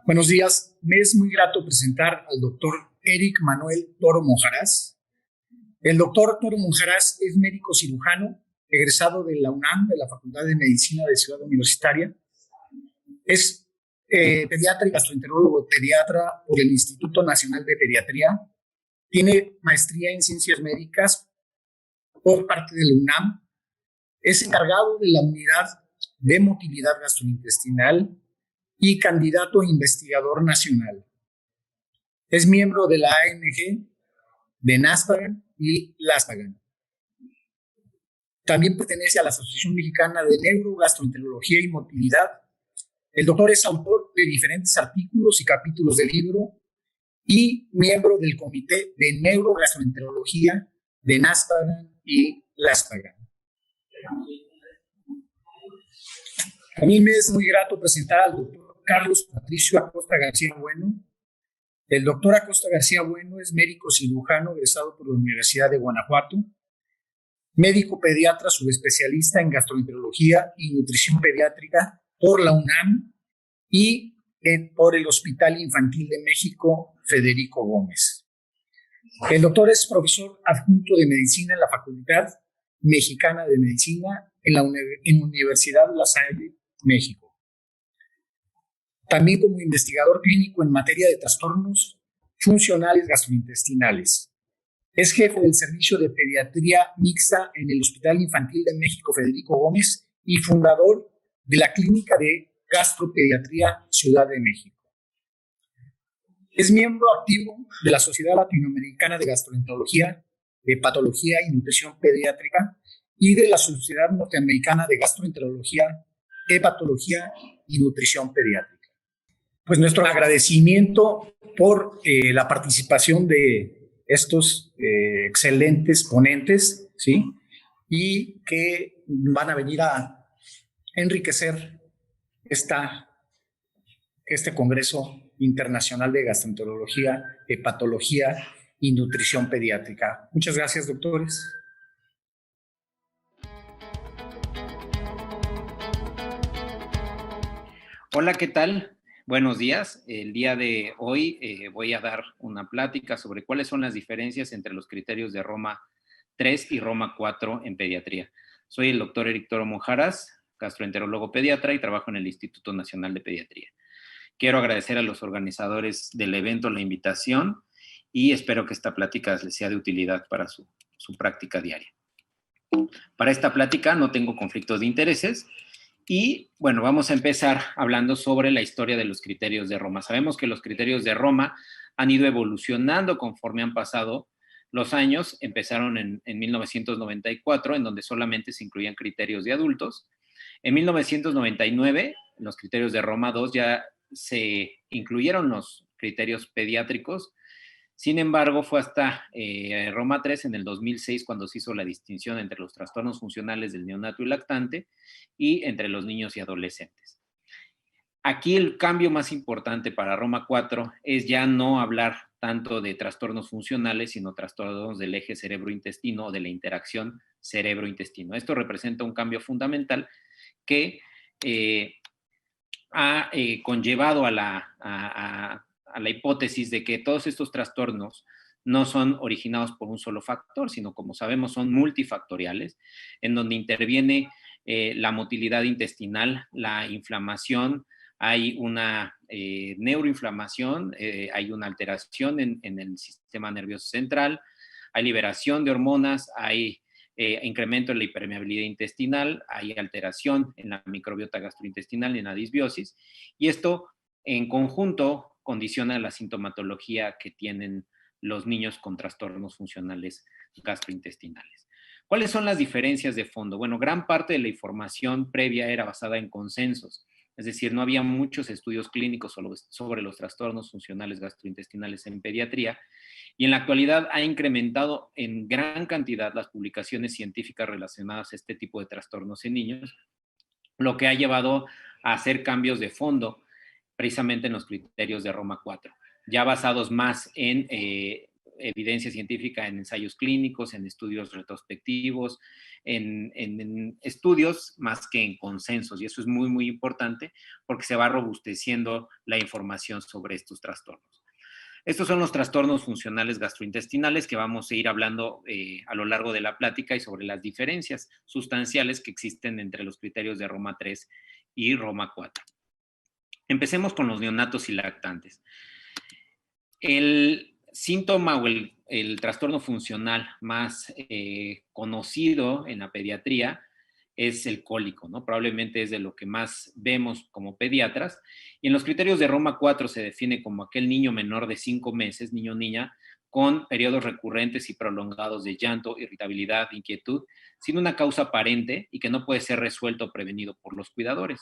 Buenos días. Me es muy grato presentar al doctor Eric Manuel Toro Monjaraz. El doctor Toro Monjaraz es médico cirujano, egresado de la UNAM, de la Facultad de Medicina de Ciudad Universitaria. Es pediatra y gastroenterólogo pediatra por el Instituto Nacional de Pediatría. Tiene maestría en ciencias médicas por parte de la UNAM. Es encargado de la unidad de motilidad gastrointestinal y candidato a investigador nacional. Es miembro de la AMG, de NASPAGAN y LASPAGAN. También pertenece a la Asociación Mexicana de Neurogastroenterología y Motilidad. El doctor es autor de diferentes artículos y capítulos del libro y miembro del Comité de Neurogastroenterología de NASPAGAN y LASPAGAN. A mí me es muy grato presentar al doctor Carlos Patricio Acosta García Bueno. El doctor Acosta García Bueno es médico cirujano egresado por la Universidad de Guanajuato, médico pediatra subespecialista en gastroenterología y nutrición pediátrica por la UNAM y por el Hospital Infantil de México Federico Gómez. El doctor es profesor adjunto de medicina en la Facultad Mexicana de Medicina en la Universidad La Salle, México. También como investigador clínico en materia de trastornos funcionales gastrointestinales. Es jefe del Servicio de Pediatría Mixta en el Hospital Infantil de México Federico Gómez y fundador de la Clínica de Gastropediatría Ciudad de México. Es miembro activo de la Sociedad Latinoamericana de Gastroenterología, Hepatología y Nutrición Pediátrica y de la Sociedad Norteamericana de Gastroenterología, Hepatología y Nutrición Pediátrica. Pues nuestro agradecimiento por la participación de estos excelentes ponentes, ¿sí? Y que van a venir a enriquecer este Congreso Internacional de Gastroenterología, Hepatología y Nutrición Pediátrica. Muchas gracias, doctores. Hola, ¿qué tal? Buenos días. El día de hoy voy a dar una plática sobre cuáles son las diferencias entre los criterios de Roma 3 y Roma 4 en pediatría. Soy el doctor Eric Toro Monjaraz, gastroenterólogo pediatra y trabajo en el Instituto Nacional de Pediatría. Quiero agradecer a los organizadores del evento la invitación y espero que esta plática les sea de utilidad para su práctica diaria. Para esta plática no tengo conflictos de intereses. Y bueno, vamos a empezar hablando sobre la historia de los criterios de Roma. Sabemos que los criterios de Roma han ido evolucionando conforme han pasado los años. Empezaron en 1994, en donde solamente se incluían criterios de adultos. En 1999, en los criterios de Roma 2 ya se incluyeron los criterios pediátricos. Sin embargo, fue hasta Roma 3 en el 2006 cuando se hizo la distinción entre los trastornos funcionales del neonato y lactante y entre los niños y adolescentes. Aquí el cambio más importante para Roma 4 es ya no hablar tanto de trastornos funcionales, sino trastornos del eje cerebro-intestino o de la interacción cerebro-intestino. Esto representa un cambio fundamental que ha conllevado a la hipótesis de que todos estos trastornos no son originados por un solo factor, sino, como sabemos, son multifactoriales, en donde interviene la motilidad intestinal, la inflamación, hay una neuroinflamación, hay una alteración en el sistema nervioso central, hay liberación de hormonas, hay incremento en la hipermeabilidad intestinal, hay alteración en la microbiota gastrointestinal y en la disbiosis, y esto en conjunto condiciona la sintomatología que tienen los niños con trastornos funcionales gastrointestinales. ¿Cuáles son las diferencias de fondo? Bueno, gran parte de la información previa era basada en consensos, es decir, no había muchos estudios clínicos sobre los trastornos funcionales gastrointestinales en pediatría, y en la actualidad ha incrementado en gran cantidad las publicaciones científicas relacionadas a este tipo de trastornos en niños, lo que ha llevado a hacer cambios de fondo precisamente en los criterios de Roma 4, ya basados más en evidencia científica en ensayos clínicos, en estudios retrospectivos, en estudios más que en consensos. Y eso es muy, muy importante porque se va robusteciendo la información sobre estos trastornos. Estos son los trastornos funcionales gastrointestinales que vamos a ir hablando a lo largo de la plática y sobre las diferencias sustanciales que existen entre los criterios de Roma 3 y Roma 4. Empecemos con los neonatos y lactantes. El síntoma o el trastorno funcional más conocido en la pediatría es el cólico, ¿no? Probablemente es de lo que más vemos como pediatras. Y en los criterios de Roma 4 se define como aquel niño menor de 5 meses, niño o niña, con periodos recurrentes y prolongados de llanto, irritabilidad, inquietud, sin una causa aparente y que no puede ser resuelto o prevenido por los cuidadores,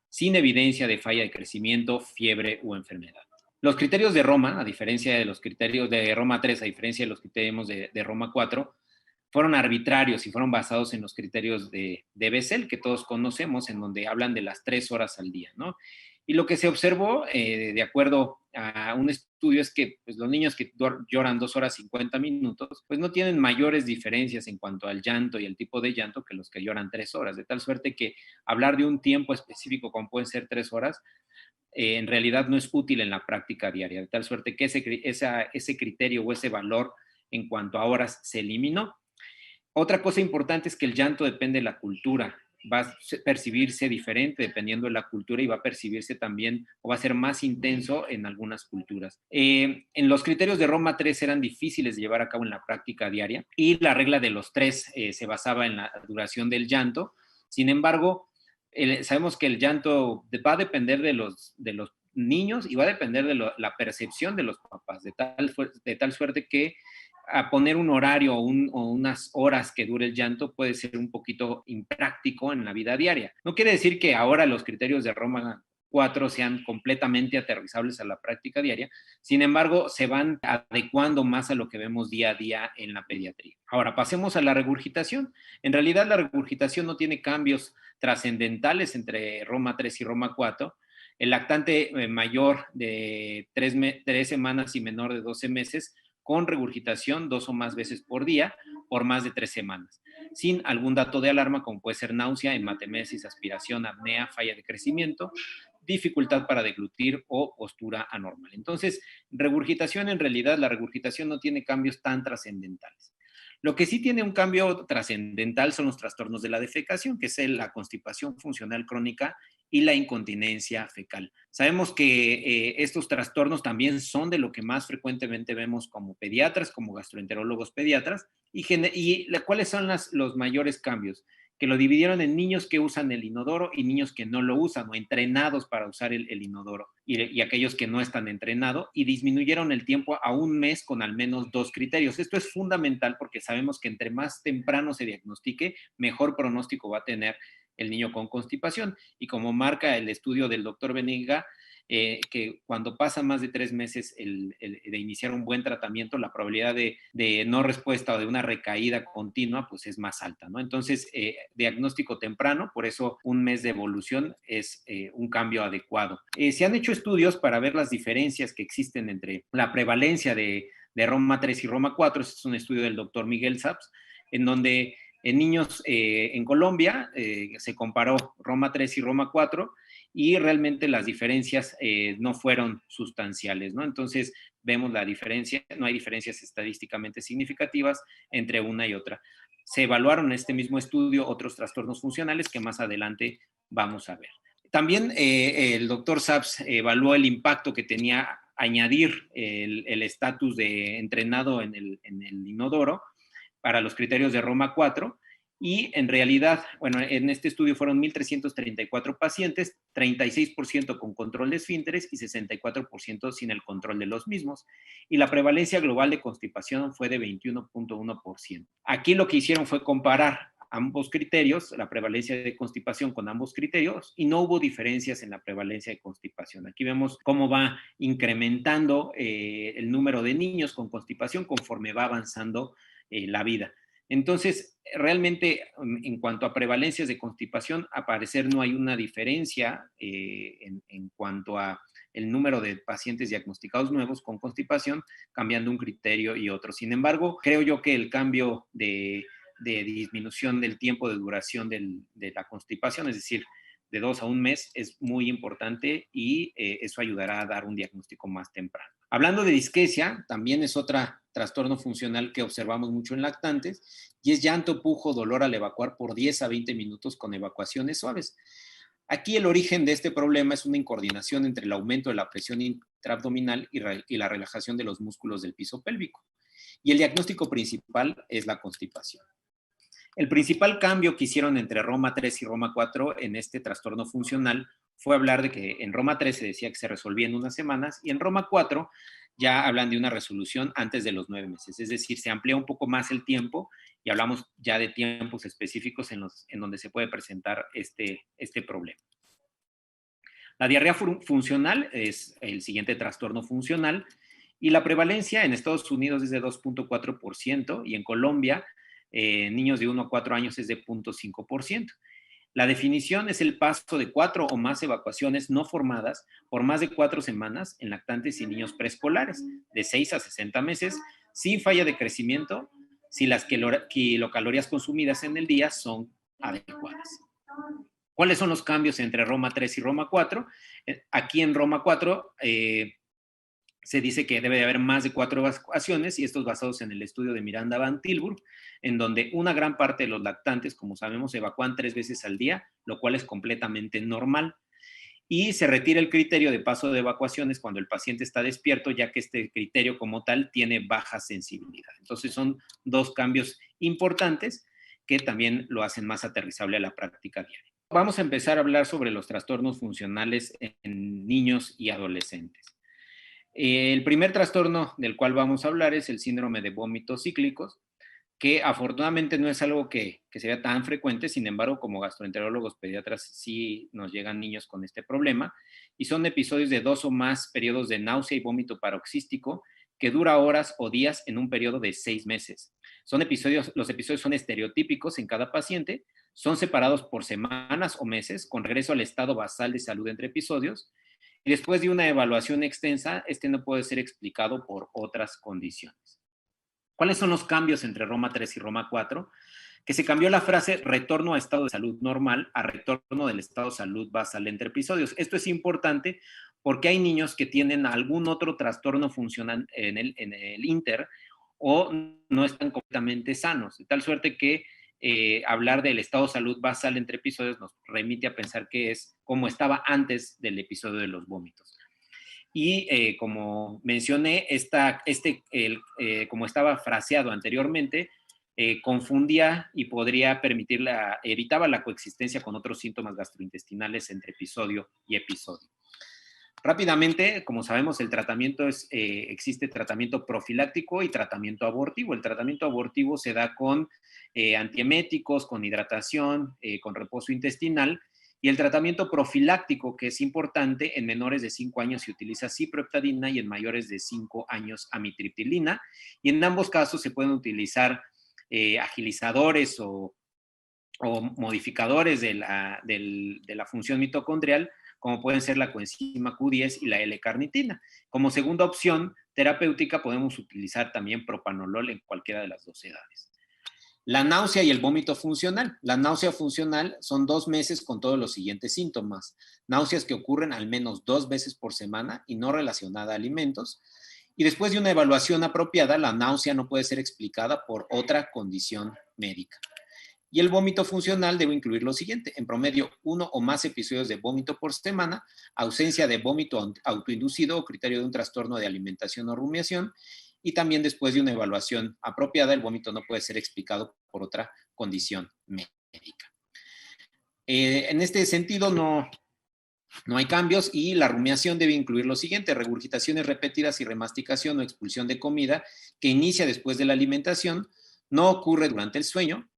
sin evidencia de falla de crecimiento, fiebre o enfermedad. Los criterios de Roma, a diferencia de los criterios de Roma 3, a diferencia de los criterios de Roma 4, fueron arbitrarios y fueron basados en los criterios de Bessel, que todos conocemos, en donde hablan de las 3 horas al día, ¿no? Y lo que se observó, de acuerdo a un estudio, es que pues, los niños que lloran 2 horas 50 minutos, pues no tienen mayores diferencias en cuanto al llanto y el tipo de llanto que los que lloran 3 horas, de tal suerte que hablar de un tiempo específico como pueden ser 3 horas, en realidad no es útil en la práctica diaria, de tal suerte que ese criterio o ese valor en cuanto a horas se eliminó. Otra cosa importante es que el llanto depende de la cultura. Va a percibirse diferente dependiendo de la cultura y va a percibirse también o va a ser más intenso en algunas culturas. En los criterios de Roma 3 eran difíciles de llevar a cabo en la práctica diaria y la regla de los 3 se basaba en la duración del llanto. Sin embargo, sabemos que el llanto va a depender de los niños y va a depender de la percepción de los papás, de tal suerte que a poner un horario o unas horas que dure el llanto puede ser un poquito impráctico en la vida diaria. No quiere decir que ahora los criterios de Roma 4 sean completamente aterrizables a la práctica diaria, sin embargo, se van adecuando más a lo que vemos día a día en la pediatría. Ahora, pasemos a la regurgitación. En realidad, la regurgitación no tiene cambios trascendentales entre Roma 3 y Roma 4. El lactante mayor de 3 semanas y menor de 12 meses con regurgitación 2 o más veces por día por más de 3 semanas, sin algún dato de alarma como puede ser náusea, hematemesis, aspiración, apnea, falla de crecimiento, dificultad para deglutir o postura anormal. Entonces, regurgitación, en realidad la regurgitación no tiene cambios tan trascendentales. Lo que sí tiene un cambio trascendental son los trastornos de la defecación, que es la constipación funcional crónica y la incontinencia fecal. Sabemos que estos trastornos también son de lo que más frecuentemente vemos como pediatras, como gastroenterólogos pediatras, y ¿cuáles son los mayores cambios? Que lo dividieron en niños que usan el inodoro y niños que no lo usan o entrenados para usar el inodoro y aquellos que no están entrenados, y disminuyeron el tiempo a 1 mes con al menos 2 criterios. Esto es fundamental porque sabemos que entre más temprano se diagnostique, mejor pronóstico va a tener el niño con constipación. Y como marca el estudio del doctor Benega, que cuando pasa más de 3 meses de iniciar un buen tratamiento, la probabilidad de no respuesta o de una recaída continua, pues es más alta, ¿no? Entonces, diagnóstico temprano, por eso 1 mes de evolución es un cambio adecuado. Se han hecho estudios para ver las diferencias que existen entre la prevalencia de Roma 3 y Roma 4. Este es un estudio del doctor Miguel Saps, en donde en niños en Colombia se comparó Roma 3 y Roma 4 y realmente las diferencias no fueron sustanciales, ¿no? Entonces vemos la diferencia, no hay diferencias estadísticamente significativas entre una y otra. Se evaluaron en este mismo estudio otros trastornos funcionales que más adelante vamos a ver. También el doctor Saps evaluó el impacto que tenía añadir el estatus de entrenado en el inodoro para los criterios de Roma 4, y en realidad, bueno, en este estudio fueron 1,334 pacientes, 36% con control de esfínteres y 64% sin el control de los mismos. Y la prevalencia global de constipación fue de 21.1%. Aquí lo que hicieron fue comparar ambos criterios, la prevalencia de constipación con ambos criterios, y no hubo diferencias en la prevalencia de constipación. Aquí vemos cómo va incrementando el número de niños con constipación conforme va avanzando la vida. Entonces, realmente, en cuanto a prevalencias de constipación, a parecer no hay una diferencia en cuanto a el número de pacientes diagnosticados nuevos con constipación, cambiando un criterio y otro. Sin embargo, creo yo que el cambio de disminución del tiempo de duración de la constipación, es decir, de 2 a 1 mes, es muy importante y eso ayudará a dar un diagnóstico más temprano. Hablando de disquesia, también es otro trastorno funcional que observamos mucho en lactantes y es llanto, pujo, dolor al evacuar por 10 a 20 minutos con evacuaciones suaves. Aquí el origen de este problema es una incoordinación entre el aumento de la presión intraabdominal y la relajación de los músculos del piso pélvico. Y el diagnóstico principal es la constipación. El principal cambio que hicieron entre Roma 3 y Roma 4 en este trastorno funcional fue hablar de que en Roma 3 se decía que se resolvía en unas semanas y en Roma 4 ya hablan de una resolución antes de los 9 meses. Es decir, se amplía un poco más el tiempo y hablamos ya de tiempos específicos en donde se puede presentar este problema. La diarrea funcional es el siguiente trastorno funcional y la prevalencia en Estados Unidos es de 2.4% y en Colombia, niños de 1 a 4 años es de 0.5%. La definición es el paso de 4 o más evacuaciones no formadas por más de 4 semanas en lactantes y niños preescolares, de 6 a 60 meses, sin falla de crecimiento, si las kilocalorías consumidas en el día son adecuadas. ¿Cuáles son los cambios entre Roma 3 y Roma 4? Aquí en Roma 4 se dice que debe de haber más de 4 evacuaciones y estos basados en el estudio de Miranda Van Tilburg, en donde una gran parte de los lactantes, como sabemos, evacúan 3 veces al día, lo cual es completamente normal. Y se retira el criterio de paso de evacuaciones cuando el paciente está despierto, ya que este criterio como tal tiene baja sensibilidad. Entonces son 2 cambios importantes que también lo hacen más aterrizable a la práctica diaria. Vamos a empezar a hablar sobre los trastornos funcionales en niños y adolescentes. El primer trastorno del cual vamos a hablar es el síndrome de vómitos cíclicos, que afortunadamente no es algo que se vea tan frecuente, sin embargo, como gastroenterólogos pediatras sí nos llegan niños con este problema, y son episodios de 2 o más periodos de náusea y vómito paroxístico que dura horas o días en un periodo de 6 meses. Los episodios son estereotípicos en cada paciente, son separados por semanas o meses, con regreso al estado basal de salud entre episodios, y después de una evaluación extensa, este no puede ser explicado por otras condiciones. ¿Cuáles son los cambios entre Roma 3 y Roma 4? Que se cambió la frase retorno a estado de salud normal a retorno del estado de salud basal entre episodios. Esto es importante porque hay niños que tienen algún otro trastorno funcional en el inter o no están completamente sanos, de tal suerte que hablar del estado de salud basal entre episodios nos remite a pensar que es como estaba antes del episodio de los vómitos. Y como mencioné, como estaba fraseado anteriormente, confundía y evitaba la coexistencia con otros síntomas gastrointestinales entre episodio y episodio. Rápidamente, como sabemos, el tratamiento existe tratamiento profiláctico y tratamiento abortivo. El tratamiento abortivo se da con antieméticos, con hidratación, con reposo intestinal. Y el tratamiento profiláctico, que es importante, en menores de 5 años se utiliza ciproheptadina y en mayores de 5 años amitriptilina. Y en ambos casos se pueden utilizar agilizadores o modificadores de la función mitocondrial, como pueden ser la coenzima Q10 y la L-carnitina. Como segunda opción terapéutica podemos utilizar también propanolol en cualquiera de las 2 edades. La náusea y el vómito funcional. La náusea funcional son 2 meses con todos los siguientes síntomas. Náuseas que ocurren al menos 2 veces por semana y no relacionada a alimentos. Y después de una evaluación apropiada, la náusea no puede ser explicada por otra condición médica. Y el vómito funcional debe incluir lo siguiente: en promedio 1 o más episodios de vómito por semana, ausencia de vómito autoinducido o criterio de un trastorno de alimentación o rumiación, y también después de una evaluación apropiada, el vómito no puede ser explicado por otra condición médica. En este sentido no hay cambios y la rumiación debe incluir lo siguiente: regurgitaciones repetidas y remasticación o expulsión de comida que inicia después de la alimentación, no ocurre durante el sueño,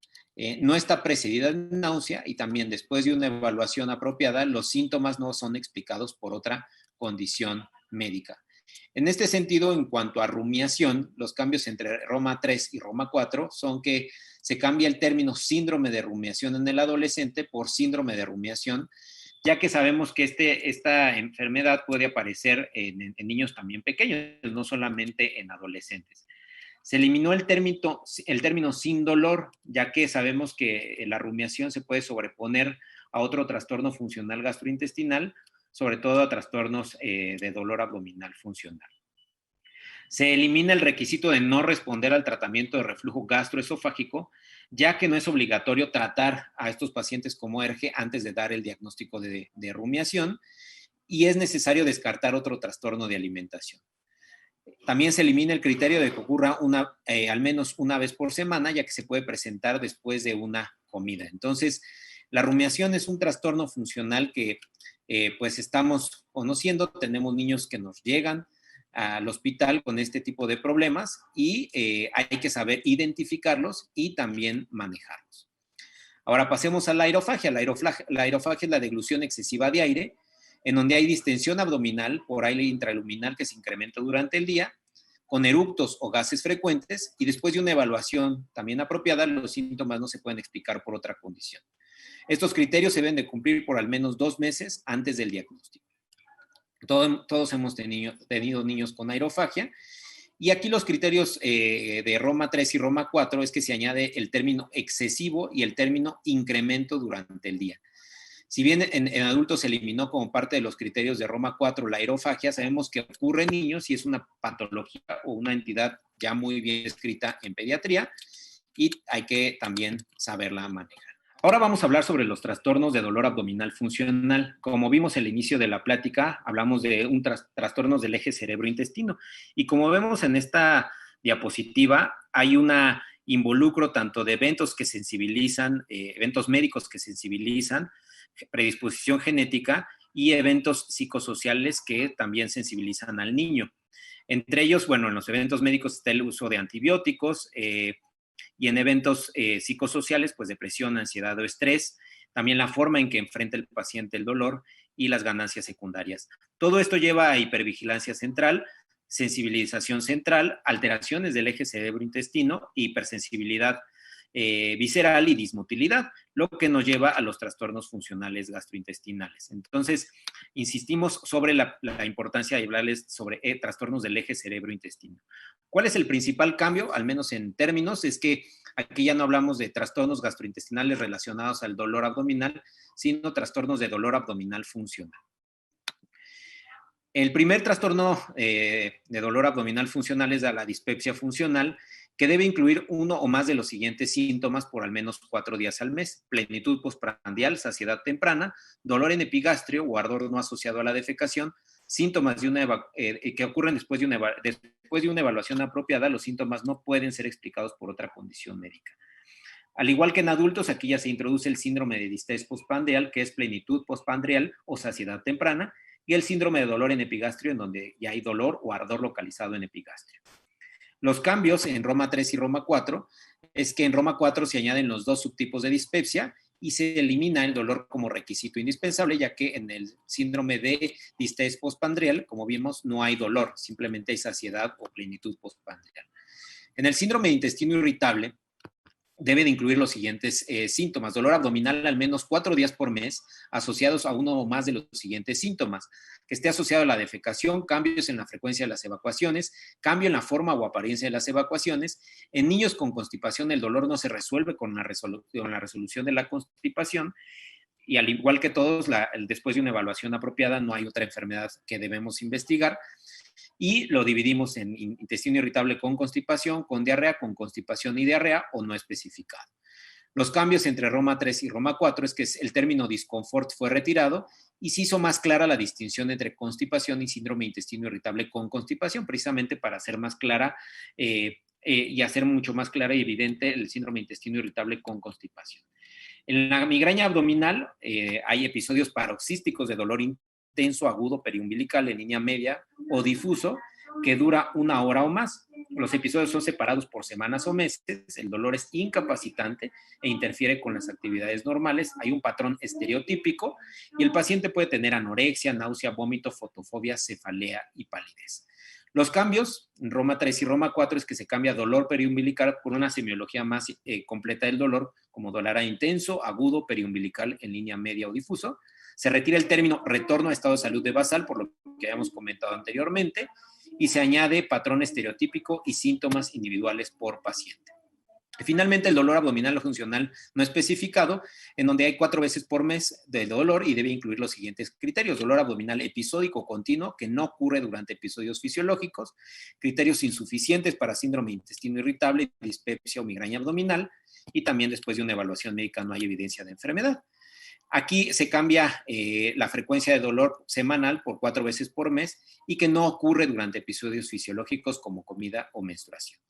no está precedida de náusea y también después de una evaluación apropiada, los síntomas no son explicados por otra condición médica. En este sentido, en cuanto a rumiación, los cambios entre Roma 3 y Roma 4 son que se cambia el término síndrome de rumiación en el adolescente por síndrome de rumiación ya que sabemos que esta enfermedad puede aparecer en niños también pequeños, no solamente en adolescentes. Se eliminó el término sin dolor, ya que sabemos que la rumiación se puede sobreponer a otro trastorno funcional gastrointestinal, sobre todo a trastornos de dolor abdominal funcional. Se elimina el requisito de no responder al tratamiento de reflujo gastroesofágico, ya que no es obligatorio tratar a estos pacientes como ERGE antes de dar el diagnóstico de rumiación, y es necesario descartar otro trastorno de alimentación. También se elimina el criterio de que ocurra al menos una vez por semana, ya que se puede presentar después de una comida. Entonces, la rumiación es un trastorno funcional que pues estamos conociendo. Tenemos niños que nos llegan al hospital con este tipo de problemas y hay que saber identificarlos y también manejarlos. Ahora pasemos a la aerofagia. La aerofagia es la deglución excesiva de aire, en donde hay distensión abdominal por aire intraluminal que se incrementa durante el día, con eructos o gases frecuentes, y después de una evaluación también apropiada, los síntomas no se pueden explicar por otra condición. Estos criterios se deben de cumplir por al menos 2 meses antes del diagnóstico. Todos hemos tenido niños con aerofagia, y aquí los criterios de Roma 3 y Roma 4 es que se añade el término excesivo y el término incremento durante el día. Si bien en adultos se eliminó como parte de los criterios de Roma 4 la aerofagia, sabemos que ocurre en niños y es una patología o una entidad ya muy bien descrita en pediatría y hay que también saberla manejar. Ahora vamos a hablar sobre los trastornos de dolor abdominal funcional. Como vimos al inicio de la plática, hablamos de trastornos del eje cerebro-intestino. Y como vemos en esta diapositiva, hay una involucro tanto de eventos que sensibilizan, eventos médicos que sensibilizan, predisposición genética y eventos psicosociales que también sensibilizan al niño. Entre ellos, bueno, en los eventos médicos está el uso de antibióticos y en eventos psicosociales, pues depresión, ansiedad o estrés, también la forma en que enfrenta el paciente el dolor y las ganancias secundarias. Todo esto lleva a hipervigilancia central, sensibilización central, alteraciones del eje cerebro-intestino, hipersensibilidad visceral y dismotilidad, lo que nos lleva a los trastornos funcionales gastrointestinales. Entonces, insistimos sobre la importancia de hablarles sobre trastornos del eje cerebro-intestino. ¿Cuál es el principal cambio? Al menos en términos, es que aquí ya no hablamos de trastornos gastrointestinales relacionados al dolor abdominal, sino trastornos de dolor abdominal funcional. El primer trastorno de dolor abdominal funcional es la dispepsia funcional, que debe incluir uno o más de los siguientes síntomas por al menos 4 días al mes: plenitud postprandial, saciedad temprana, dolor en epigastrio o ardor no asociado a la defecación, síntomas que ocurren después de una evaluación apropiada. Los síntomas no pueden ser explicados por otra condición médica. Al igual que en adultos, aquí ya se introduce el síndrome de distrés postprandial, que es plenitud postprandial o saciedad temprana, y el síndrome de dolor en epigastrio, en donde ya hay dolor o ardor localizado en epigastrio. Los cambios en Roma 3 y Roma 4 es que en Roma 4 se añaden los 2 subtipos de dispepsia y se elimina el dolor como requisito indispensable, ya que en el síndrome de distrés postprandial, como vimos, no hay dolor, simplemente hay saciedad o plenitud postprandial. En el síndrome de intestino irritable, debe de incluir los siguientes síntomas: dolor abdominal al menos 4 días por mes, asociados a uno o más de los siguientes síntomas, que esté asociado a la defecación, cambios en la frecuencia de las evacuaciones, cambio en la forma o apariencia de las evacuaciones. En niños con constipación, el dolor no se resuelve con la resolución de la constipación, y al igual que todos, después de una evaluación apropiada, no hay otra enfermedad que debemos investigar. Y lo dividimos en intestino irritable con constipación, con diarrea, con constipación y diarrea o no especificado. Los cambios entre Roma 3 y Roma 4 es que el término disconfort fue retirado y se hizo más clara la distinción entre constipación y síndrome de intestino irritable con constipación, precisamente para hacer más clara y hacer mucho más clara y evidente el síndrome de intestino irritable con constipación. En la migraña abdominal hay episodios paroxísticos de dolor intenso, agudo, periumbilical en línea media o difuso, que dura 1 hora o más. Los episodios son separados por semanas o meses, el dolor es incapacitante e interfiere con las actividades normales, hay un patrón estereotípico y el paciente puede tener anorexia, náusea, vómito, fotofobia, cefalea y palidez. Los cambios en Roma 3 y Roma 4 es que se cambia dolor periumbilical por una semiología más completa del dolor, como dolor intenso, agudo, periumbilical en línea media o difuso. Se retira el término retorno a estado de salud de basal, por lo que habíamos comentado anteriormente, y se añade patrón estereotípico y síntomas individuales por paciente. Finalmente, el dolor abdominal o funcional no especificado, en donde hay 4 veces por mes de dolor y debe incluir los siguientes criterios: dolor abdominal episódico continuo, que no ocurre durante episodios fisiológicos; criterios insuficientes para síndrome de intestino irritable, dispepsia o migraña abdominal; y también después de una evaluación médica no hay evidencia de enfermedad. Aquí se cambia la frecuencia de dolor semanal por 4 veces por mes y que no ocurre durante episodios fisiológicos como comida o menstruación.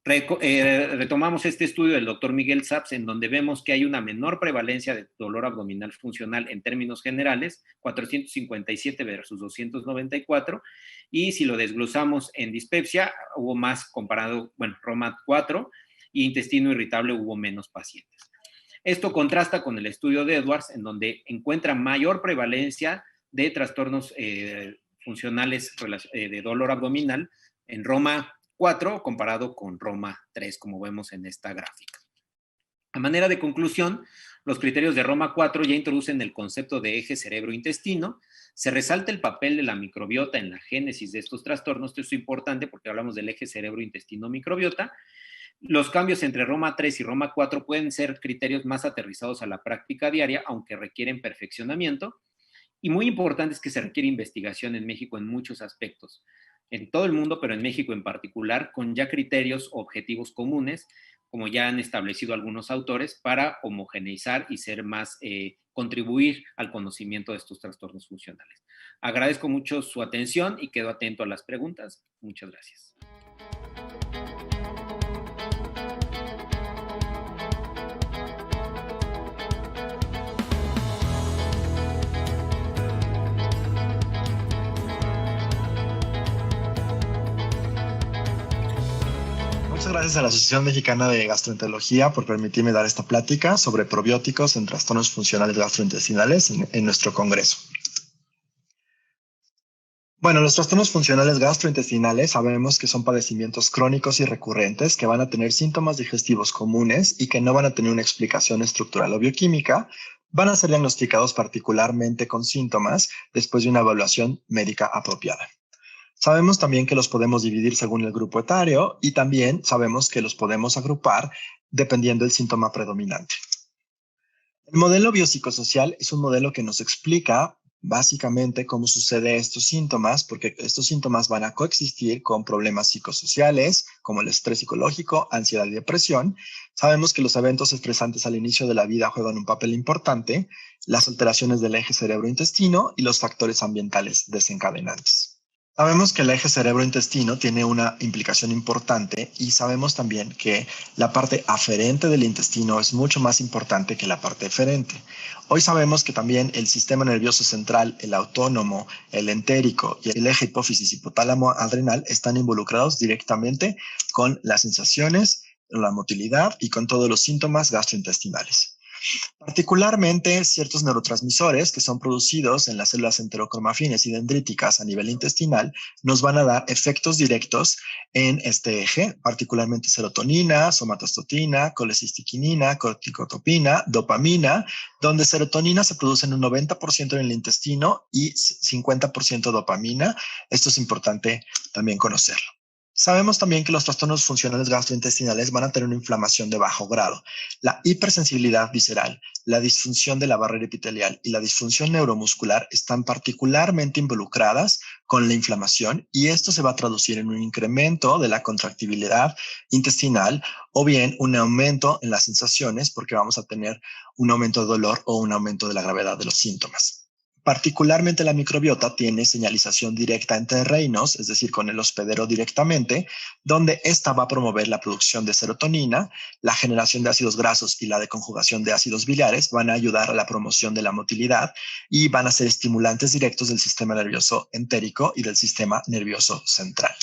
Retomamos este estudio del doctor Miguel Saps, en donde vemos que hay una menor prevalencia de dolor abdominal funcional en términos generales, 457 versus 294, y si lo desglosamos en dispepsia, hubo más comparado, Roma 4, y intestino irritable hubo menos pacientes. Esto contrasta con el estudio de Edwards, en donde encuentra mayor prevalencia de trastornos funcionales de dolor abdominal en Roma 4 comparado con Roma 3, como vemos en esta gráfica. A manera de conclusión, los criterios de Roma 4 ya introducen el concepto de eje cerebro-intestino. Se resalta el papel de la microbiota en la génesis de estos trastornos. Esto es importante porque hablamos del eje cerebro-intestino-microbiota. Los cambios entre Roma 3 y Roma 4 pueden ser criterios más aterrizados a la práctica diaria, aunque requieren perfeccionamiento. Y muy importante es que se requiere investigación en México en muchos aspectos, en todo el mundo, pero en México en particular, con ya criterios o objetivos comunes, como ya han establecido algunos autores, para homogeneizar y ser más, contribuir al conocimiento de estos trastornos funcionales. Agradezco mucho su atención y quedo atento a las preguntas. Muchas gracias. Muchas gracias a la Asociación Mexicana de Gastroenterología por permitirme dar esta plática sobre probióticos en trastornos funcionales gastrointestinales en nuestro congreso. Bueno, los trastornos funcionales gastrointestinales sabemos que son padecimientos crónicos y recurrentes que van a tener síntomas digestivos comunes y que no van a tener una explicación estructural o bioquímica. Van a ser diagnosticados particularmente con síntomas después de una evaluación médica apropiada. Sabemos también que los podemos dividir según el grupo etario y también sabemos que los podemos agrupar dependiendo del síntoma predominante. El modelo biopsicosocial es un modelo que nos explica básicamente cómo sucede estos síntomas, porque estos síntomas van a coexistir con problemas psicosociales como el estrés psicológico, ansiedad y depresión. Sabemos que los eventos estresantes al inicio de la vida juegan un papel importante, las alteraciones del eje cerebro-intestino y los factores ambientales desencadenantes. Sabemos que el eje cerebro-intestino tiene una implicación importante y sabemos también que la parte aferente del intestino es mucho más importante que la parte eferente. Hoy sabemos que también el sistema nervioso central, el autónomo, el entérico y el eje hipófisis hipotálamo adrenal están involucrados directamente con las sensaciones, la motilidad y con todos los síntomas gastrointestinales. Particularmente ciertos neurotransmisores que son producidos en las células enterocromafines y dendríticas a nivel intestinal nos van a dar efectos directos en este eje, particularmente serotonina, somatostatina, colecistiquinina, corticotropina, dopamina, donde serotonina se produce en un 90% en el intestino y 50% dopamina. Esto es importante también conocerlo. Sabemos también que los trastornos funcionales gastrointestinales van a tener una inflamación de bajo grado. La hipersensibilidad visceral, la disfunción de la barrera epitelial y la disfunción neuromuscular están particularmente involucradas con la inflamación y esto se va a traducir en un incremento de la contractibilidad intestinal o bien un aumento en las sensaciones porque vamos a tener un aumento de dolor o un aumento de la gravedad de los síntomas. Particularmente la microbiota tiene señalización directa entre reinos, es decir, con el hospedero directamente, donde esta va a promover la producción de serotonina, la generación de ácidos grasos y la deconjugación de ácidos biliares van a ayudar a la promoción de la motilidad y van a ser estimulantes directos del sistema nervioso entérico y del sistema nervioso central.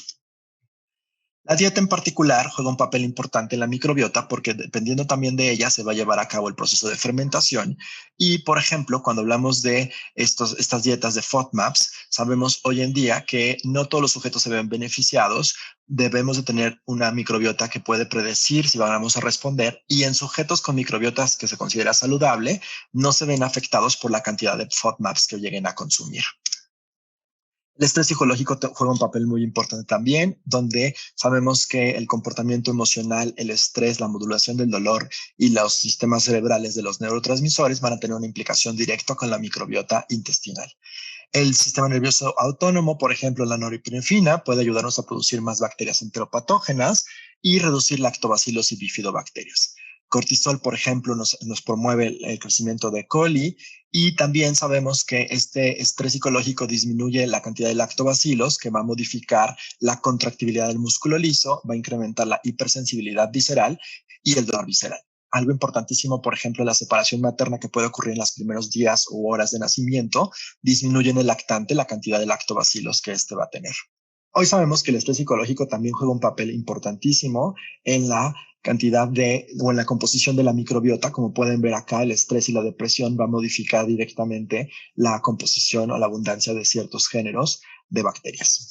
La dieta en particular juega un papel importante en la microbiota porque dependiendo también de ella se va a llevar a cabo el proceso de fermentación y, por ejemplo, cuando hablamos de estas dietas de FODMAPs, sabemos hoy en día que no todos los sujetos se ven beneficiados. Debemos de tener una microbiota que puede predecir si vamos a responder, y en sujetos con microbiotas que se considera saludable no se ven afectados por la cantidad de FODMAPs que lleguen a consumir. El estrés psicológico juega un papel muy importante también, donde sabemos que el comportamiento emocional, el estrés, la modulación del dolor y los sistemas cerebrales de los neurotransmisores van a tener una implicación directa con la microbiota intestinal. El sistema nervioso autónomo, por ejemplo, la norepinefrina, puede ayudarnos a producir más bacterias enteropatógenas y reducir lactobacilos y bifidobacterias. Cortisol, por ejemplo, nos promueve el crecimiento de coli, y también sabemos que este estrés psicológico disminuye la cantidad de lactobacilos, que va a modificar la contractibilidad del músculo liso, va a incrementar la hipersensibilidad visceral y el dolor visceral. Algo importantísimo, por ejemplo, la separación materna que puede ocurrir en los primeros días u horas de nacimiento, disminuye en el lactante la cantidad de lactobacilos que éste va a tener. Hoy sabemos que el estrés psicológico también juega un papel importantísimo en la cantidad o en la composición de la microbiota. Como pueden ver acá, el estrés y la depresión va a modificar directamente la composición o la abundancia de ciertos géneros de bacterias.